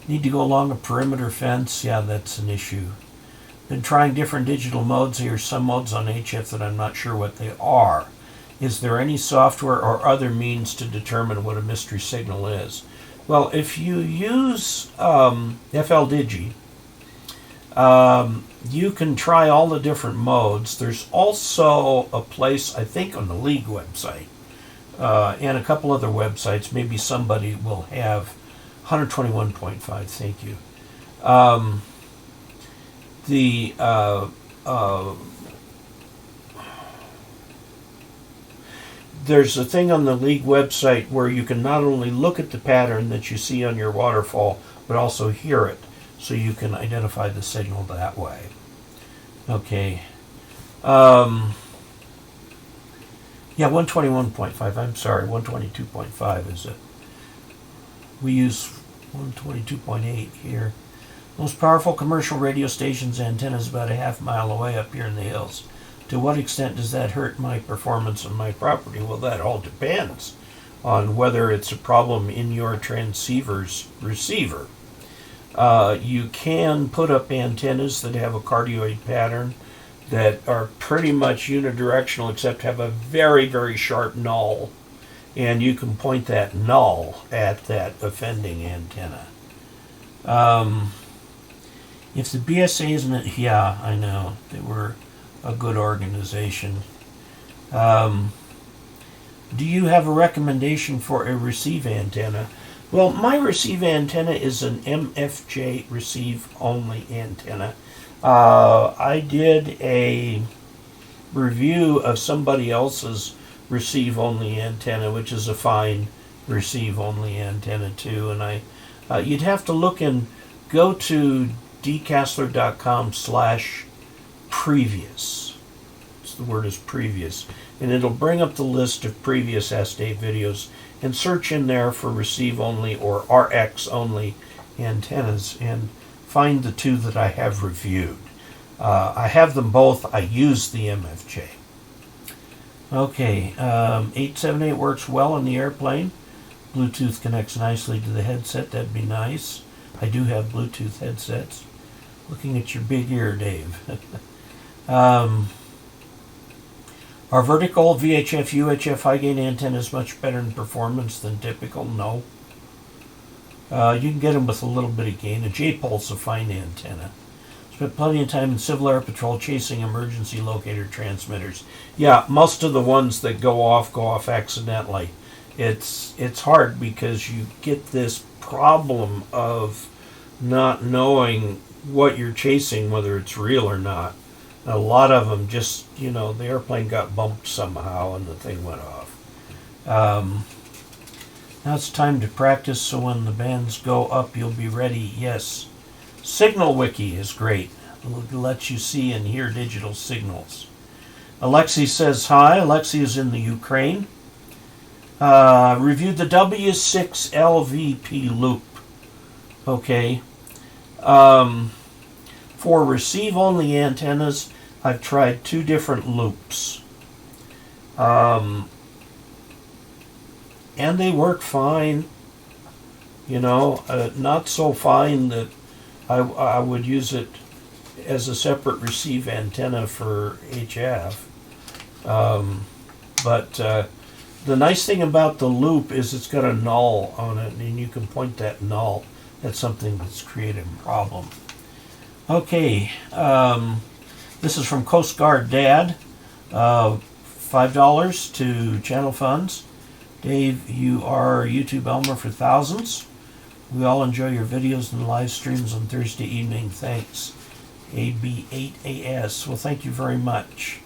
A: Need to go along a perimeter fence? Yeah, that's an issue. Been trying different digital modes. Here are some modes on HF that I'm not sure what they are. Is there any software or other means to determine what a mystery signal is? Well, if you use FLDigi, you can try all the different modes. There's also a place, I think, on the League website, and a couple other websites. Maybe somebody will have 121.5, thank you. There's a thing on the League website where you can not only look at the pattern that you see on your waterfall, but also hear it, so you can identify the signal that way. Okay. Yeah, 121.5. I'm sorry, 122.5 is it. We use 122.8 here. Most powerful commercial radio station's antenna is about a half mile away up here in the hills. To what extent does that hurt my performance on my property? Well, that all depends on whether it's a problem in your transceiver's receiver. You can put up antennas that have a cardioid pattern that are pretty much unidirectional except have a very, very sharp null. And you can point that null at that offending antenna. If the BSA isn't, yeah, I know. They were a good organization. Do you have a recommendation for a receive antenna? Well, my receive antenna is an MFJ receive only antenna. I did a review of somebody else's receive only antenna, which is a fine receive only antenna too. And you'd have to look and go to dcasler.com/previous. The word is previous, and it'll bring up the list of previous S-Day videos, and search in there for receive only or RX only antennas and find the two that I have reviewed. I have them both. I use the MFJ. Okay, 878 works well on the airplane. Bluetooth connects nicely to the headset. That'd be nice. I do have Bluetooth headsets. Looking at your big ear, Dave. Our vertical VHF UHF high gain antenna is much better in performance than typical. No. You can get them with a little bit of gain. A J-Pole's a fine antenna. Spent plenty of time in Civil Air Patrol chasing emergency locator transmitters. Yeah, most of the ones that go off accidentally. It's hard because you get this problem of not knowing what you're chasing, whether it's real or not. A lot of them just, the airplane got bumped somehow and the thing went off. Now it's time to practice, so when the bands go up, you'll be ready. Yes. Signal Wiki is great. It lets you see and hear digital signals. Alexei says hi. Alexei is in the Ukraine. Reviewed the W6LVP loop. Okay. For receive-only antennas, I've tried 2 different loops. And they work fine. Not so fine that I would use it as a separate receive antenna for HF. But the nice thing about the loop is it's got a null on it, and you can point that null at something that's created a problem. Okay, this is from Coast Guard Dad. $5 to channel funds. Dave, you are a YouTube Elmer for thousands. We all enjoy your videos and live streams on Thursday evening. Thanks. AB8AS. Well, thank you very much.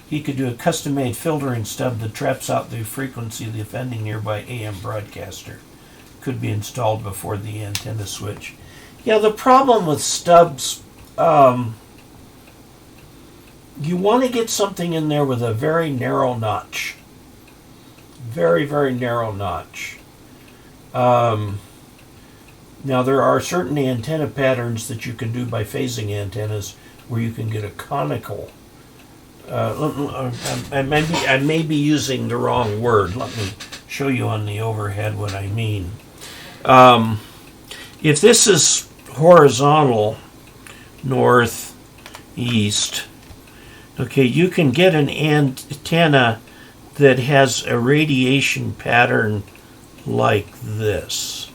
A: He could do a custom-made filtering stub that traps out the frequency of the offending nearby AM broadcaster. Could be installed before the antenna switch. Yeah, the problem with stubs, you want to get something in there with a very narrow notch. Very, very narrow notch. Now, there are certain antenna patterns that you can do by phasing antennas where you can get a conical. I may be using the wrong word. Let me show you on the overhead what I mean. If this is horizontal, north, east, okay, you can get an antenna that has a radiation pattern like this.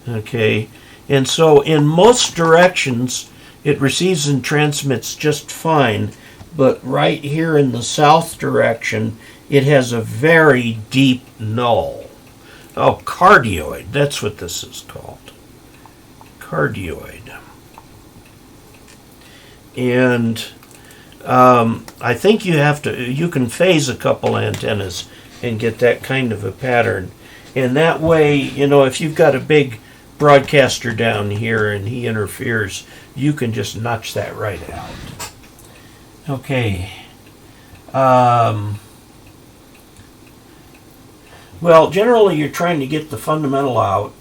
A: Okay, and so in most directions it receives and transmits just fine, but right here in the south direction it has a very deep null. Oh, cardioid, that's what this is called. Cardioid. And I think you can phase a couple antennas and get that kind of a pattern. And that way, if you've got a big broadcaster down here and he interferes, you can just notch that right out. Okay. Well, generally you're trying to get the fundamental out.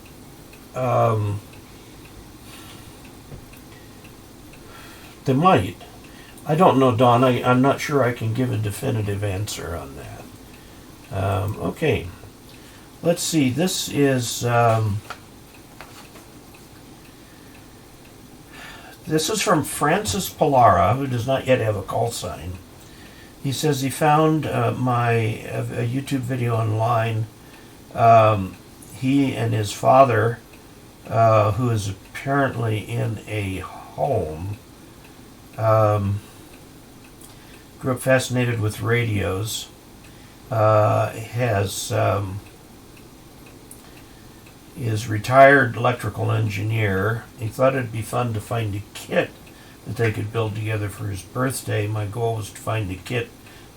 A: They might. I don't know, Don. I'm not sure I can give a definitive answer on that. Okay. Let's see. This is from Francis Pallara, who does not yet have a call sign. He says he found a YouTube video online. He and his father, who is apparently in a home. Grew up fascinated with radios. Is retired electrical engineer. He thought it'd be fun to find a kit that they could build together for his birthday. My goal was to find a kit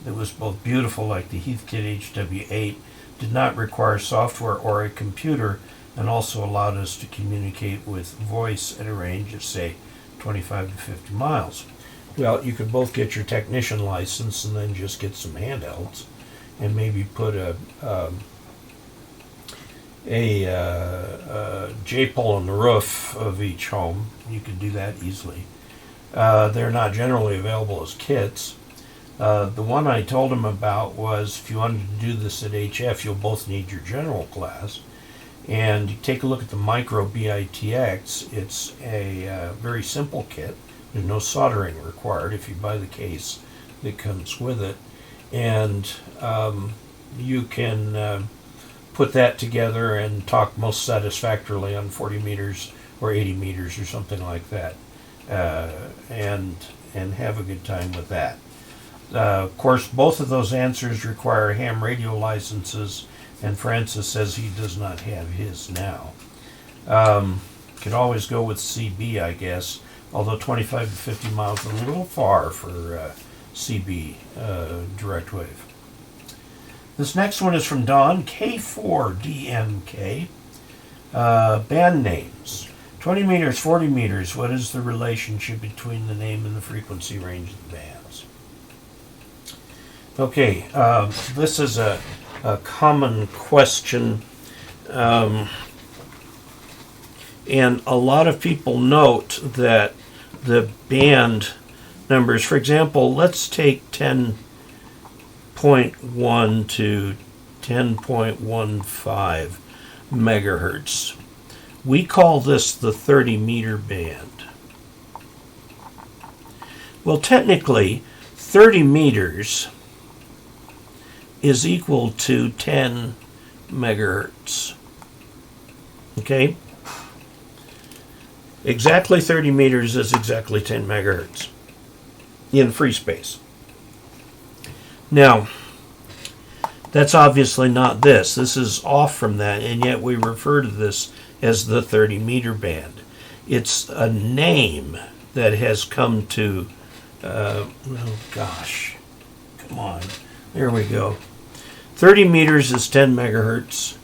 A: that was both beautiful, like the Heathkit HW8, did not require software or a computer, and also allowed us to communicate with voice at a range of, say, 25 to 50 miles. Well, you could both get your technician license and then just get some handhelds and maybe put a J-pole on the roof of each home. You could do that easily. They're not generally available as kits. The one I told him about was, if you wanted to do this at HF, you'll both need your general class. And you take a look at the Micro BITX. It's a very simple kit. There's no soldering required if you buy the case that comes with it. And you can put that together and talk most satisfactorily on 40 meters or 80 meters or something like that, and have a good time with that. Of course, both of those answers require ham radio licenses, and Francis says he does not have his now. Could always go with CB, I guess, although 25 to 50 miles is a little far for CB direct wave. This next one is from Don, K4DMK. Band names. 20 meters, 40 meters. What is the relationship between the name and the frequency range of the bands? Okay, this is a common question. And a lot of people note that the band numbers, for example, let's take 10.1 to 10.15 megahertz. We call this the 30 meter band. Well, technically, 30 meters is equal to 10 megahertz. Okay? Exactly 30 meters is exactly 10 megahertz in free space. Now, that's obviously not this. This is off from that, and yet we refer to this as the 30 meter band. It's a name that has come to, oh gosh, come on, there we go. 30 meters is 10 megahertz.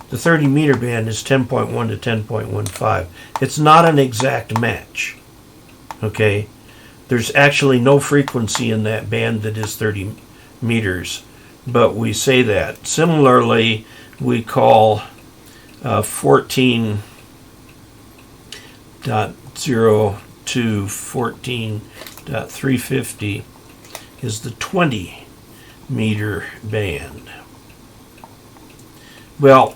A: The 30 meter band is 10.1 to 10.15. It's not an exact match, okay? There's actually no frequency in that band that is 30 meters, but we say that. Similarly, we call 14.0 to 14.350 is the 20 meter band. Well,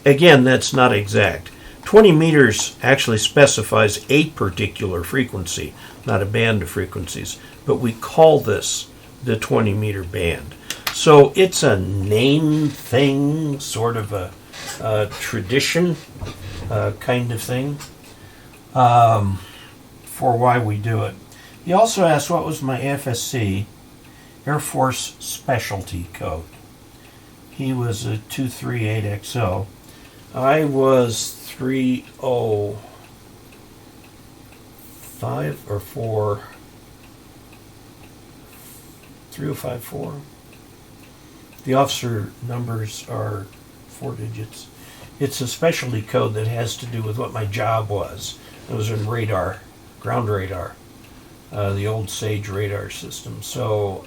A: again, that's not exact. 20 meters actually specifies a particular frequency, not a band of frequencies, but we call this the 20 meter band. So it's a name thing, sort of a tradition kind of thing for why we do it. He also asked what was my FSC, Air Force Specialty Code. He was a 238XO. I was 305 or 4. 3054. The officer numbers are 4 digits. It's a specialty code that has to do with what my job was. It was in radar, ground radar, the old SAGE radar system. So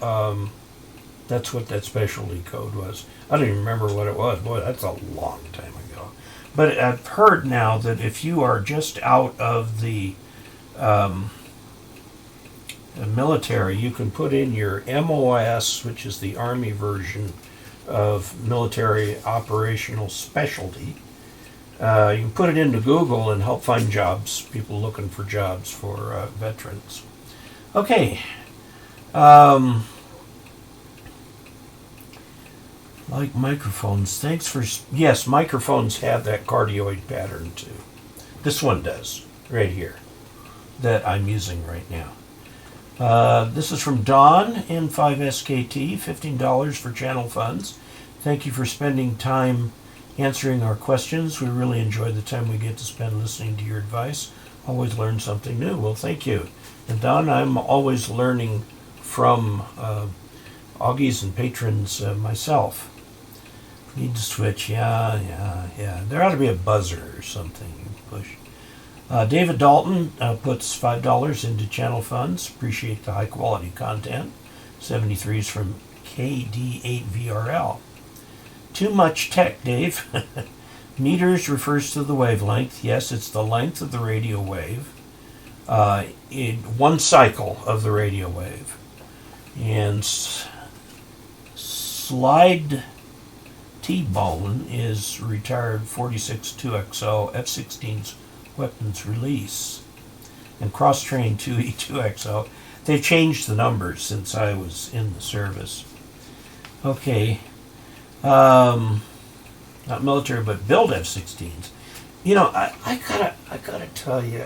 A: that's what that specialty code was. I don't even remember what it was. Boy, that's a long time ago. But I've heard now that if you are just out of the military, you can put in your MOS, which is the Army version of military operational specialty. You can put it into Google and help find jobs, people looking for jobs for veterans. Okay. Like microphones, thanks for... Yes, microphones have that cardioid pattern too. This one does, right here. that I'm using right now. This is from Don, N5SKT, $15 for channel funds. Thank you for spending time answering our questions. We really enjoy the time we get to spend listening to your advice. Always learn something new. Well, thank you. And Don, I'm always learning from Augies and patrons myself. Need to switch. Yeah. There ought to be a buzzer or something you push. David Dalton puts $5 into channel funds. Appreciate the high quality content. 73s from KD8VRL. Too much tech, Dave. Meters refers to the wavelength. Yes, it's the length of the radio wave. In one cycle of the radio wave. And slide T-bone is retired 46-2XO F-16's weapons release. And cross-train 2E2XO. They've changed the numbers since I was in the service. Okay. Not military, but build F-16s. You know, I gotta tell you,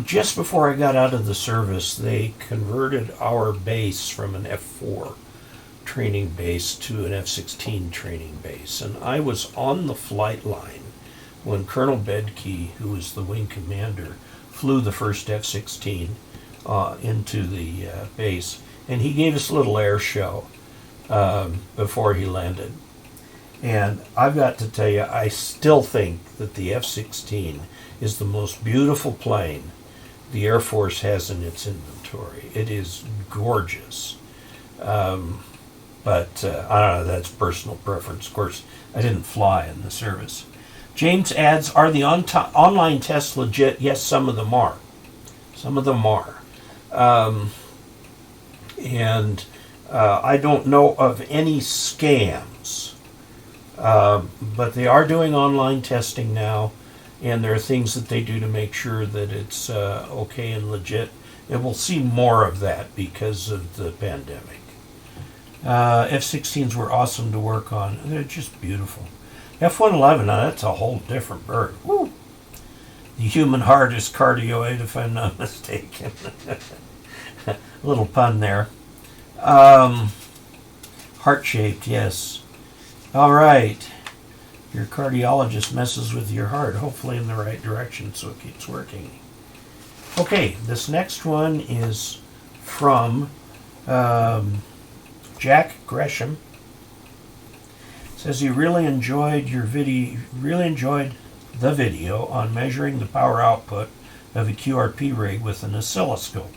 A: just before I got out of the service, they converted our base from an F-4 training base to an F-16 training base. And I was on the flight line when Colonel Bedke, who was the wing commander, flew the first F-16 into the base. And he gave us a little air show before he landed. And I've got to tell you, I still think that the F-16 is the most beautiful plane the Air Force has in its inventory. It is gorgeous. But I don't know, that's personal preference. Of course, I didn't fly in the service. James adds, are the online tests legit? Yes, some of them are. Some of them are. And I don't know of any scams. But they are doing online testing now, and there are things that they do to make sure that it's okay and legit. And we'll see more of that because of the pandemic. F-16s were awesome to work on. They're just beautiful. F-111, now that's a whole different bird. Woo! The human heart is cardioid, if I'm not mistaken. A little pun there. Heart-shaped, yes. All right. Your cardiologist messes with your heart, hopefully in the right direction, so it keeps working. Okay, this next one is from Jack Gresham. Says he really enjoyed your video. Really enjoyed the video on measuring the power output of a QRP rig with an oscilloscope.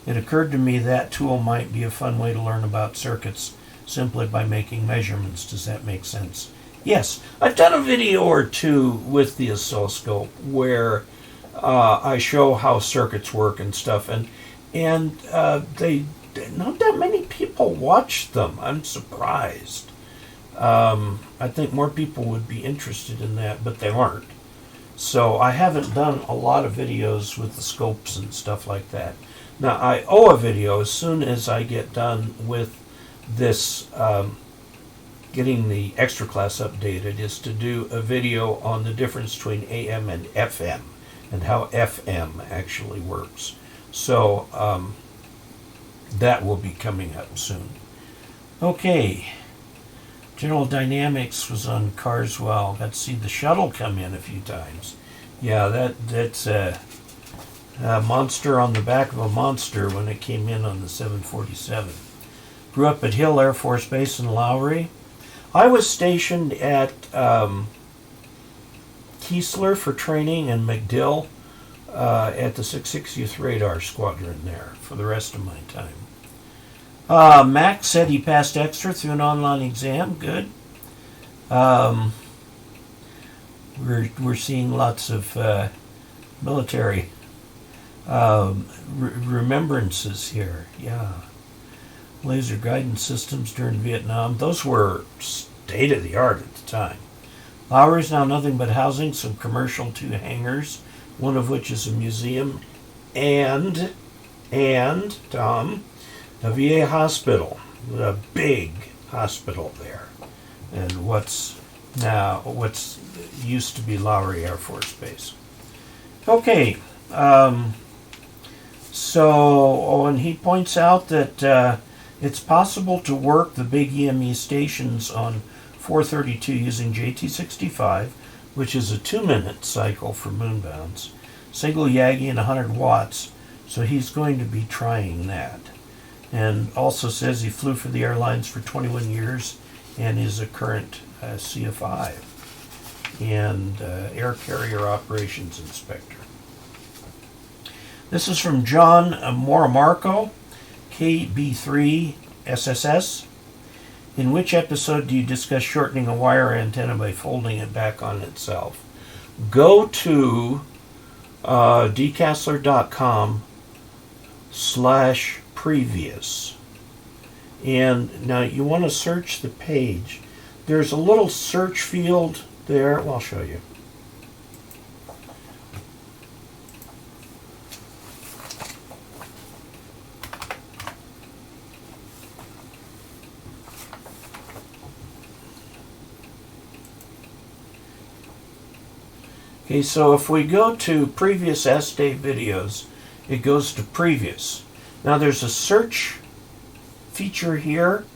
A: It occurred to me that tool might be a fun way to learn about circuits simply by making measurements. Does that make sense? Yes, I've done a video or two with the oscilloscope where I show how circuits work and stuff, and they not that many people watch them. I'm surprised. I think more people would be interested in that, but they aren't. So I haven't done a lot of videos with the scopes and stuff like that. Now, I owe a video as soon as I get done with this, getting the extra class updated, is to do a video on the difference between AM and FM and how FM actually works. So that will be coming up soon. Okay. General Dynamics was on Carswell. Got to see the shuttle come in a few times. Yeah, that's a monster on the back of a monster when it came in on the 747. Grew up at Hill Air Force Base in Lowry. I was stationed at Keesler for training and MacDill at the 660th Radar Squadron there for the rest of my time. Max said he passed extra through an online exam. Good. We're seeing lots of military remembrances here. Yeah. Laser guidance systems during Vietnam. Those were state of the art at the time. Lowry is now nothing but housing, some commercial, 2 hangars, one of which is a museum, and Tom, a VA hospital, a big hospital there, and what's used to be Lowry Air Force Base. Okay, and he points out that it's possible to work the big EME stations on 432 using JT65, which is a 2-minute cycle for moonbounds, single Yagi and 100 watts, so he's going to be trying that. And also says he flew for the airlines for 21 years and is a current CFI and Air Carrier Operations Inspector. This is from John Moramarco, KB3SSS. In which episode do you discuss shortening a wire antenna by folding it back on itself? Go to dcasler.com/previous. And now you want to search the page. There's a little search field there. Well, I'll show you. Okay, so if we go to previous S-Day videos, it goes to previous. Now there's a search feature here,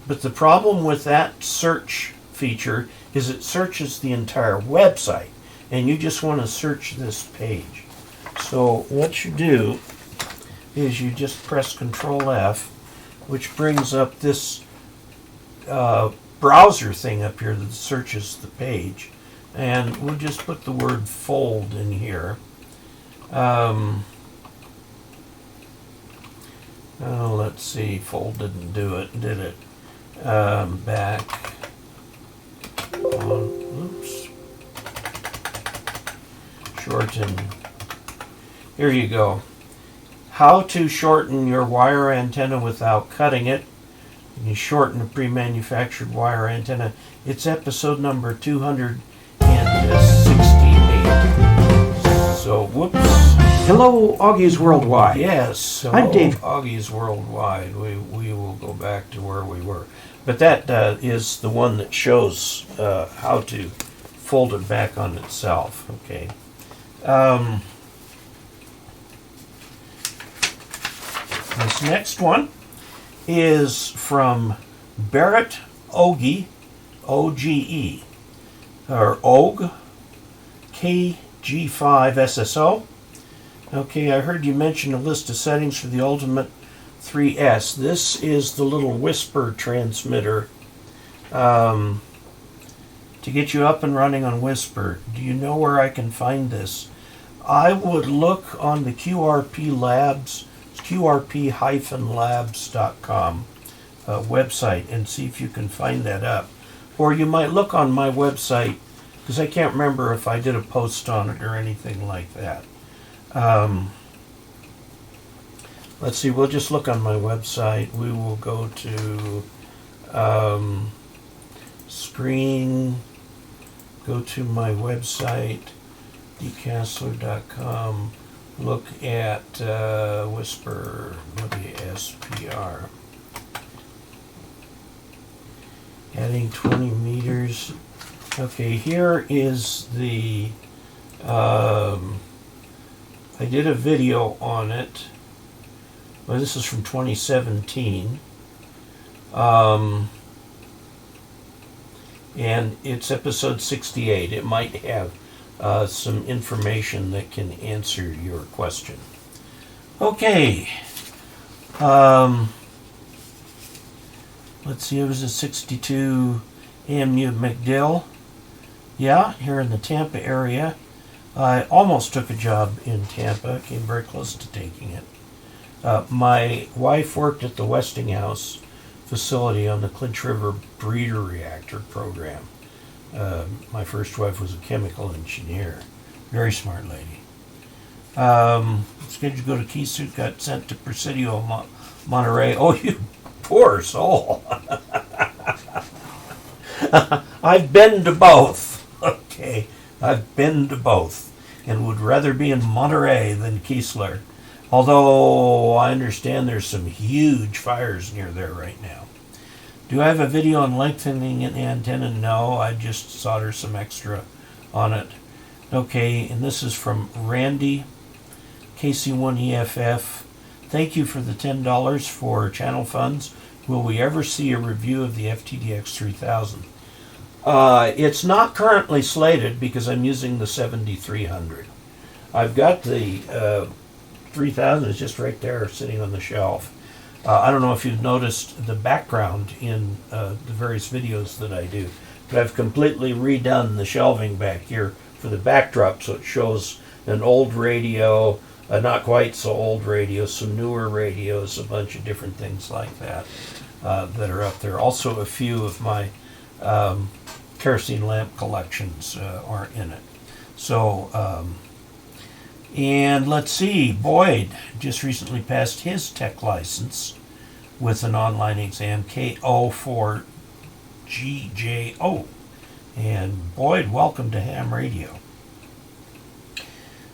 A: but the problem with that search feature is it searches the entire website, and you just want to search this page. So what you do is you just press Control F, which brings up this browser thing up here that searches the page. And we'll just put the word fold in here. Let's see, fold didn't do it, did it? Back on, oops. Shorten. Here you go. How to shorten your wire antenna without cutting it. You shorten a pre-manufactured wire antenna. It's episode number 268. So, whoops.
B: Hello, Augie's Worldwide.
A: Yes, so
B: I'm Dave.
A: Augie's Worldwide. We will go back to where we were. But that is the one that shows how to fold it back on itself. Okay. This next one is from Barret OGE, or OG KG5SSO. Okay, I heard you mention a list of settings for the Ultimate 3S. This is the little whisper transmitter to get you up and running on Whisper. Do you know where I can find this? I would look on the QRP Labs, QRP-labs.com website and see if you can find that up. Or you might look on my website, because I can't remember if I did a post on it or anything like that. Let's see, we'll just look on my website. We will go to screen, go to my website, dcasler.com, look at Whisper, WSPR. Adding 20 meters. Okay, here is the, I did a video on it. Well, this is from 2017. And it's episode 68. It might have some information that can answer your question. Okay. Let's see, it was a 62 AMU McDill. Yeah, here in the Tampa area. I almost took a job in Tampa, came very close to taking it. My wife worked at the Westinghouse facility on the Clinch River breeder reactor program. My first wife was a chemical engineer. Very smart lady. Scheduled to go to Kesuit, got sent to Presidio, Monterey. Oh, you poor soul. I've been to both. Okay, I've been to both and would rather be in Monterey than Keesler. Although I understand there's some huge fires near there right now. Do I have a video on lengthening an antenna? No, I just solder some extra on it. Okay, and this is from Randy, KC1EFF. Thank you for the $10 for channel funds. Will we ever see a review of the FTDX 3000? It's not currently slated because I'm using the 7300. I've got the 3000 is just right there sitting on the shelf. I don't know if you've noticed the background in the various videos that I do, but I've completely redone the shelving back here for the backdrop, so it shows an old radio, a not quite so old radio, some newer radios, a bunch of different things like that that are up there. Also, a few of my kerosene lamp collections are in it. So, and let's see, Boyd just recently passed his tech license with an online exam, KO4GJO. And Boyd, welcome to Ham Radio.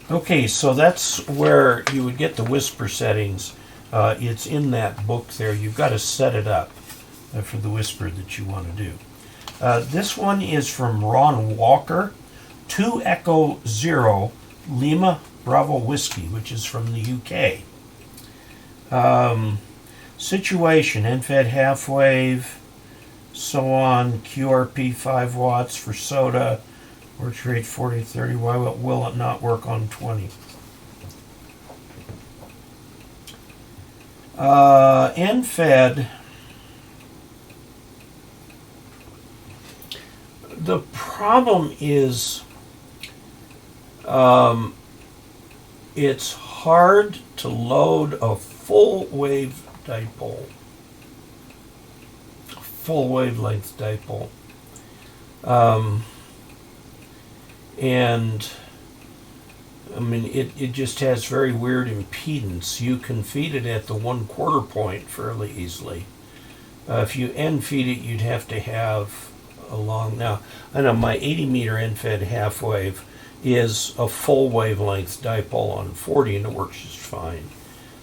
A: Okay, so that's where you would get the whisper settings. It's in that book there. You've got to set it up for the whisper that you want to do. This one is from Ron Walker, 2 Echo 0 Lima Bravo Whiskey, which is from the UK. Situation, NFED half wave, so on, QRP 5 watts for soda, works rate 40 30. Why will it not work on 20? NFED, the problem is it's hard to load a full wave dipole, full wavelength dipole. And I mean, it just has very weird impedance. You can feed it at the 1/4 point fairly easily. If you end feed it, you'd have to have a long, now I know my 80 meter NFED half wave is a full wavelength dipole on 40 and it works just fine.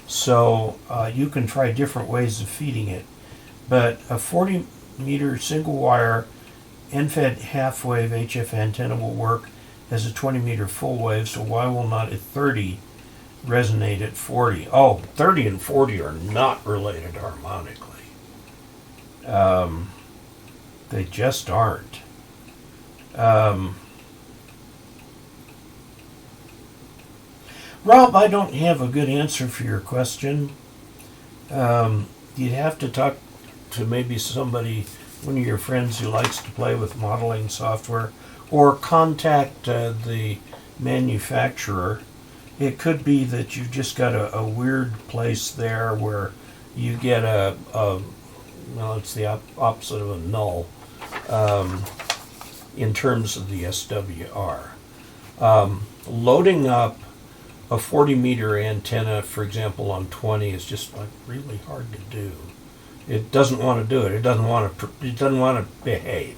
A: So you can try different ways of feeding it, but a 40 meter single wire NFED half wave HF antenna will work as a 20 meter full wave, so why will not a 30 resonate at 40? Oh, 30 and 40 are not related harmonically. They just aren't. Rob, I don't have a good answer for your question. You'd have to talk to maybe somebody, one of your friends who likes to play with modeling software, or contact the manufacturer. It could be that you've just got a weird place there where you get well, it's the opposite of a null in terms of the SWR. Loading up a 40 meter antenna, for example, on 20 is just like really hard to do. It doesn't want to do it. It doesn't want to behave.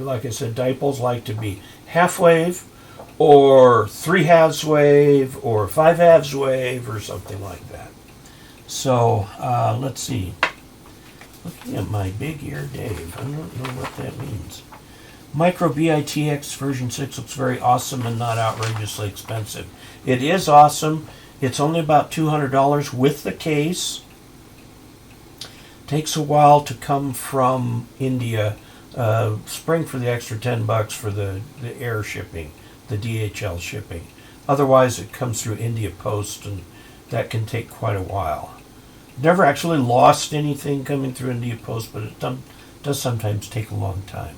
A: Like I said, dipoles like to be half wave, or 3/2 wave, or 5/2 wave, or something like that. So let's see. Looking at my big ear Dave, I don't know what that means. Micro BITX version 6 looks very awesome and not outrageously expensive. It is awesome. It's only about $200 with the case. Takes a while to come from India. Spring for the extra $10 for the air shipping, the DHL shipping. Otherwise, it comes through India Post, and that can take quite a while. Never actually lost anything coming through India Post, but it does sometimes take a long time.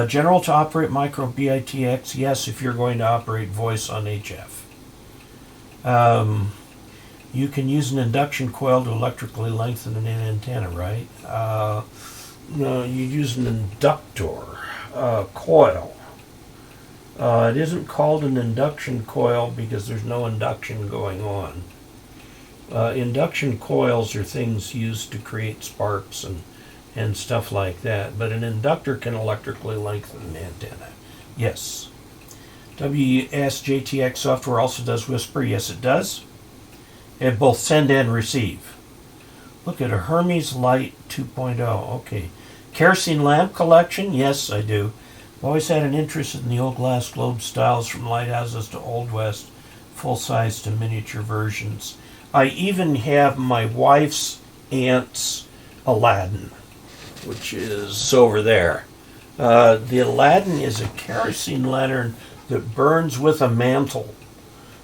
A: General to operate micro BITX, yes, if you're going to operate voice on HF. You can use an induction coil to electrically lengthen an antenna, right? No, you use an inductor coil. It isn't called an induction coil because there's no induction going on. Induction coils are things used to create sparks and stuff like that, but an inductor can electrically lengthen an antenna. Yes. WSJTX software also does whisper. Yes, it does. It both send and receive. Look at a Hermes Light 2.0. Okay. Kerosene lamp collection? Yes, I do. I've always had an interest in the old glass globe styles from lighthouses to Old West, full-size to miniature versions. I even have my wife's aunt's Aladdin, which is over there. The Aladdin is a kerosene lantern that burns with a mantle.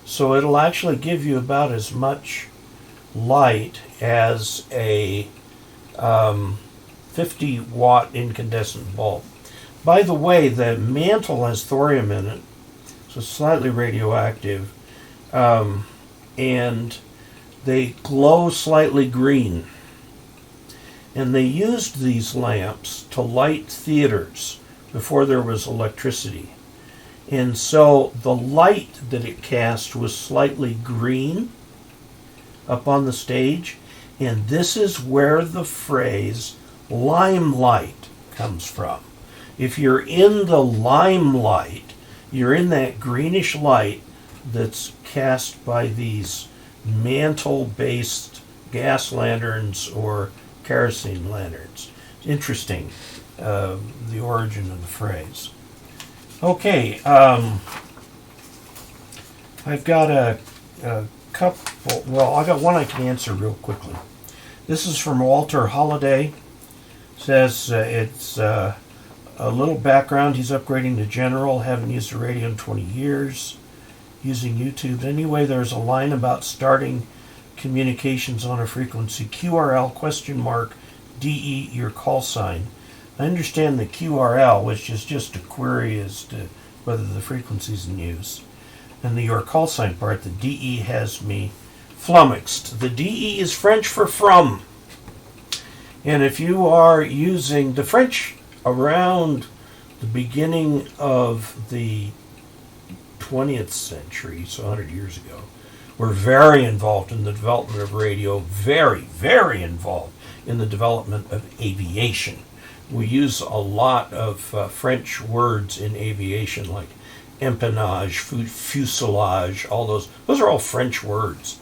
A: So it'll actually give you about as much light as a 50-watt incandescent bulb. By the way, the mantle has thorium in it, so slightly radioactive, and they glow slightly green. And they used these lamps to light theaters before there was electricity. And so the light that it cast was slightly green up on the stage. And this is where the phrase limelight comes from. If you're in the limelight, you're in that greenish light that's cast by these mantle-based gas lanterns or kerosene lanterns. Interesting, the origin of the phrase. Okay, I've got a couple, well, I got one I can answer real quickly. This is from Walter Holliday. Says it's a little background. He's upgrading to general, haven't used a radio in 20 years, using YouTube. Anyway, there's a line about starting communications on a frequency QRL ? DE your call sign. I understand the QRL, which is just a query as to whether the frequency is in use. And the your call sign part, the DE has me flummoxed. The DE is French for from. And if you are using the French around the beginning of the 20th century, so 100 years ago, were very involved in the development of radio, very, very involved in the development of aviation. We use a lot of French words in aviation, like empennage, fuselage, all those. Those are all French words.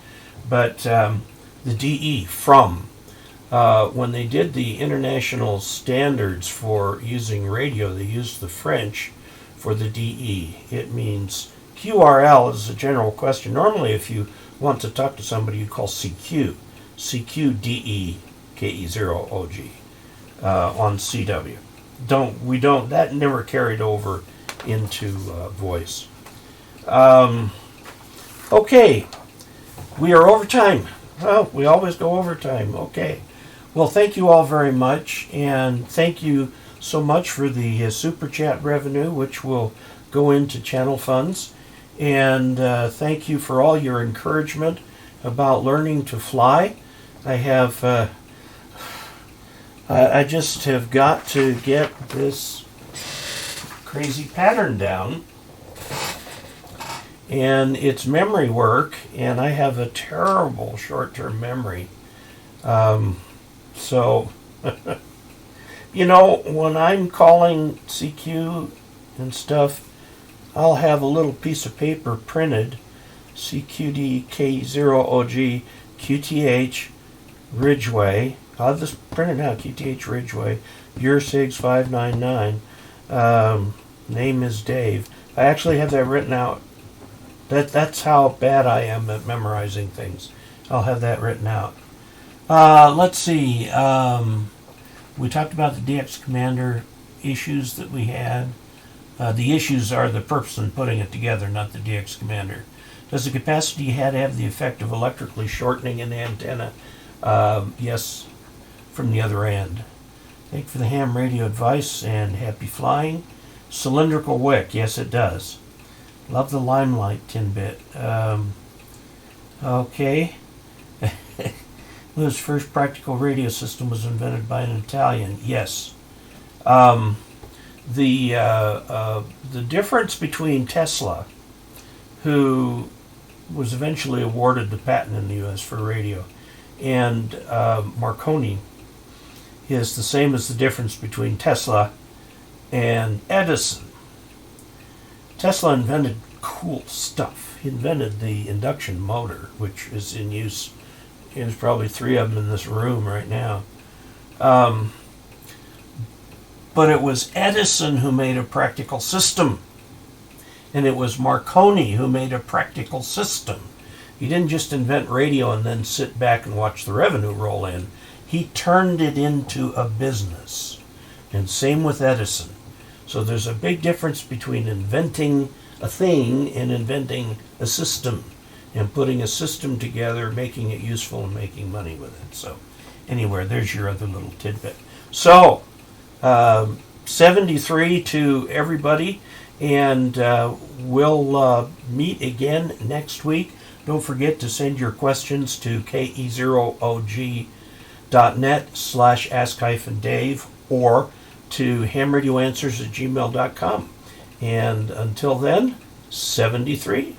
A: But the DE, from, when they did the international standards for using radio, they used the French for the DE. It means QRL is a general question. Normally, if you want to talk to somebody, you call CQ. CQ DE KE0OG on CW. That never carried over into voice. Okay, we are over time. Well, we always go over time. Okay. Well, thank you all very much, and thank you so much for the Super Chat revenue, which will go into channel funds. And thank you for all your encouragement about learning to fly. I just have got to get this crazy pattern down. And it's memory work, and I have a terrible short-term memory. So, when I'm calling CQ and stuff, I'll have a little piece of paper printed, CQD-K0OG QTH Ridgeway. I'll just print it out, QTH Ridgeway, Sigs 599. Name is Dave. I actually have that written out. That's how bad I am at memorizing things. I'll have that written out. Let's see. We talked about the DX Commander issues that we had. The issues are the purpose in putting it together, not the DX Commander. Does the capacity have the effect of electrically shortening an antenna? Yes, from the other end. Thank you for the ham radio advice and happy flying. Cylindrical wick, yes it does. Love the limelight tin-bit. Okay. Lou's first practical radio system was invented by an Italian. Yes. The difference between Tesla, who was eventually awarded the patent in the U.S. for radio, and Marconi is the same as the difference between Tesla and Edison. Tesla invented cool stuff. He invented the induction motor, which is in use. There's probably 3 of them in this room right now. But it was Edison who made a practical system. And it was Marconi who made a practical system. He didn't just invent radio and then sit back and watch the revenue roll in. He turned it into a business. And same with Edison. So there's a big difference between inventing a thing and inventing a system. And putting a system together, making it useful, and making money with it. So anyway, there's your other little tidbit. So, 73 to everybody. And we'll meet again next week. Don't forget to send your questions to ke0og.net/ask-dave or to hamradioanswers@gmail.com. And until then, 73.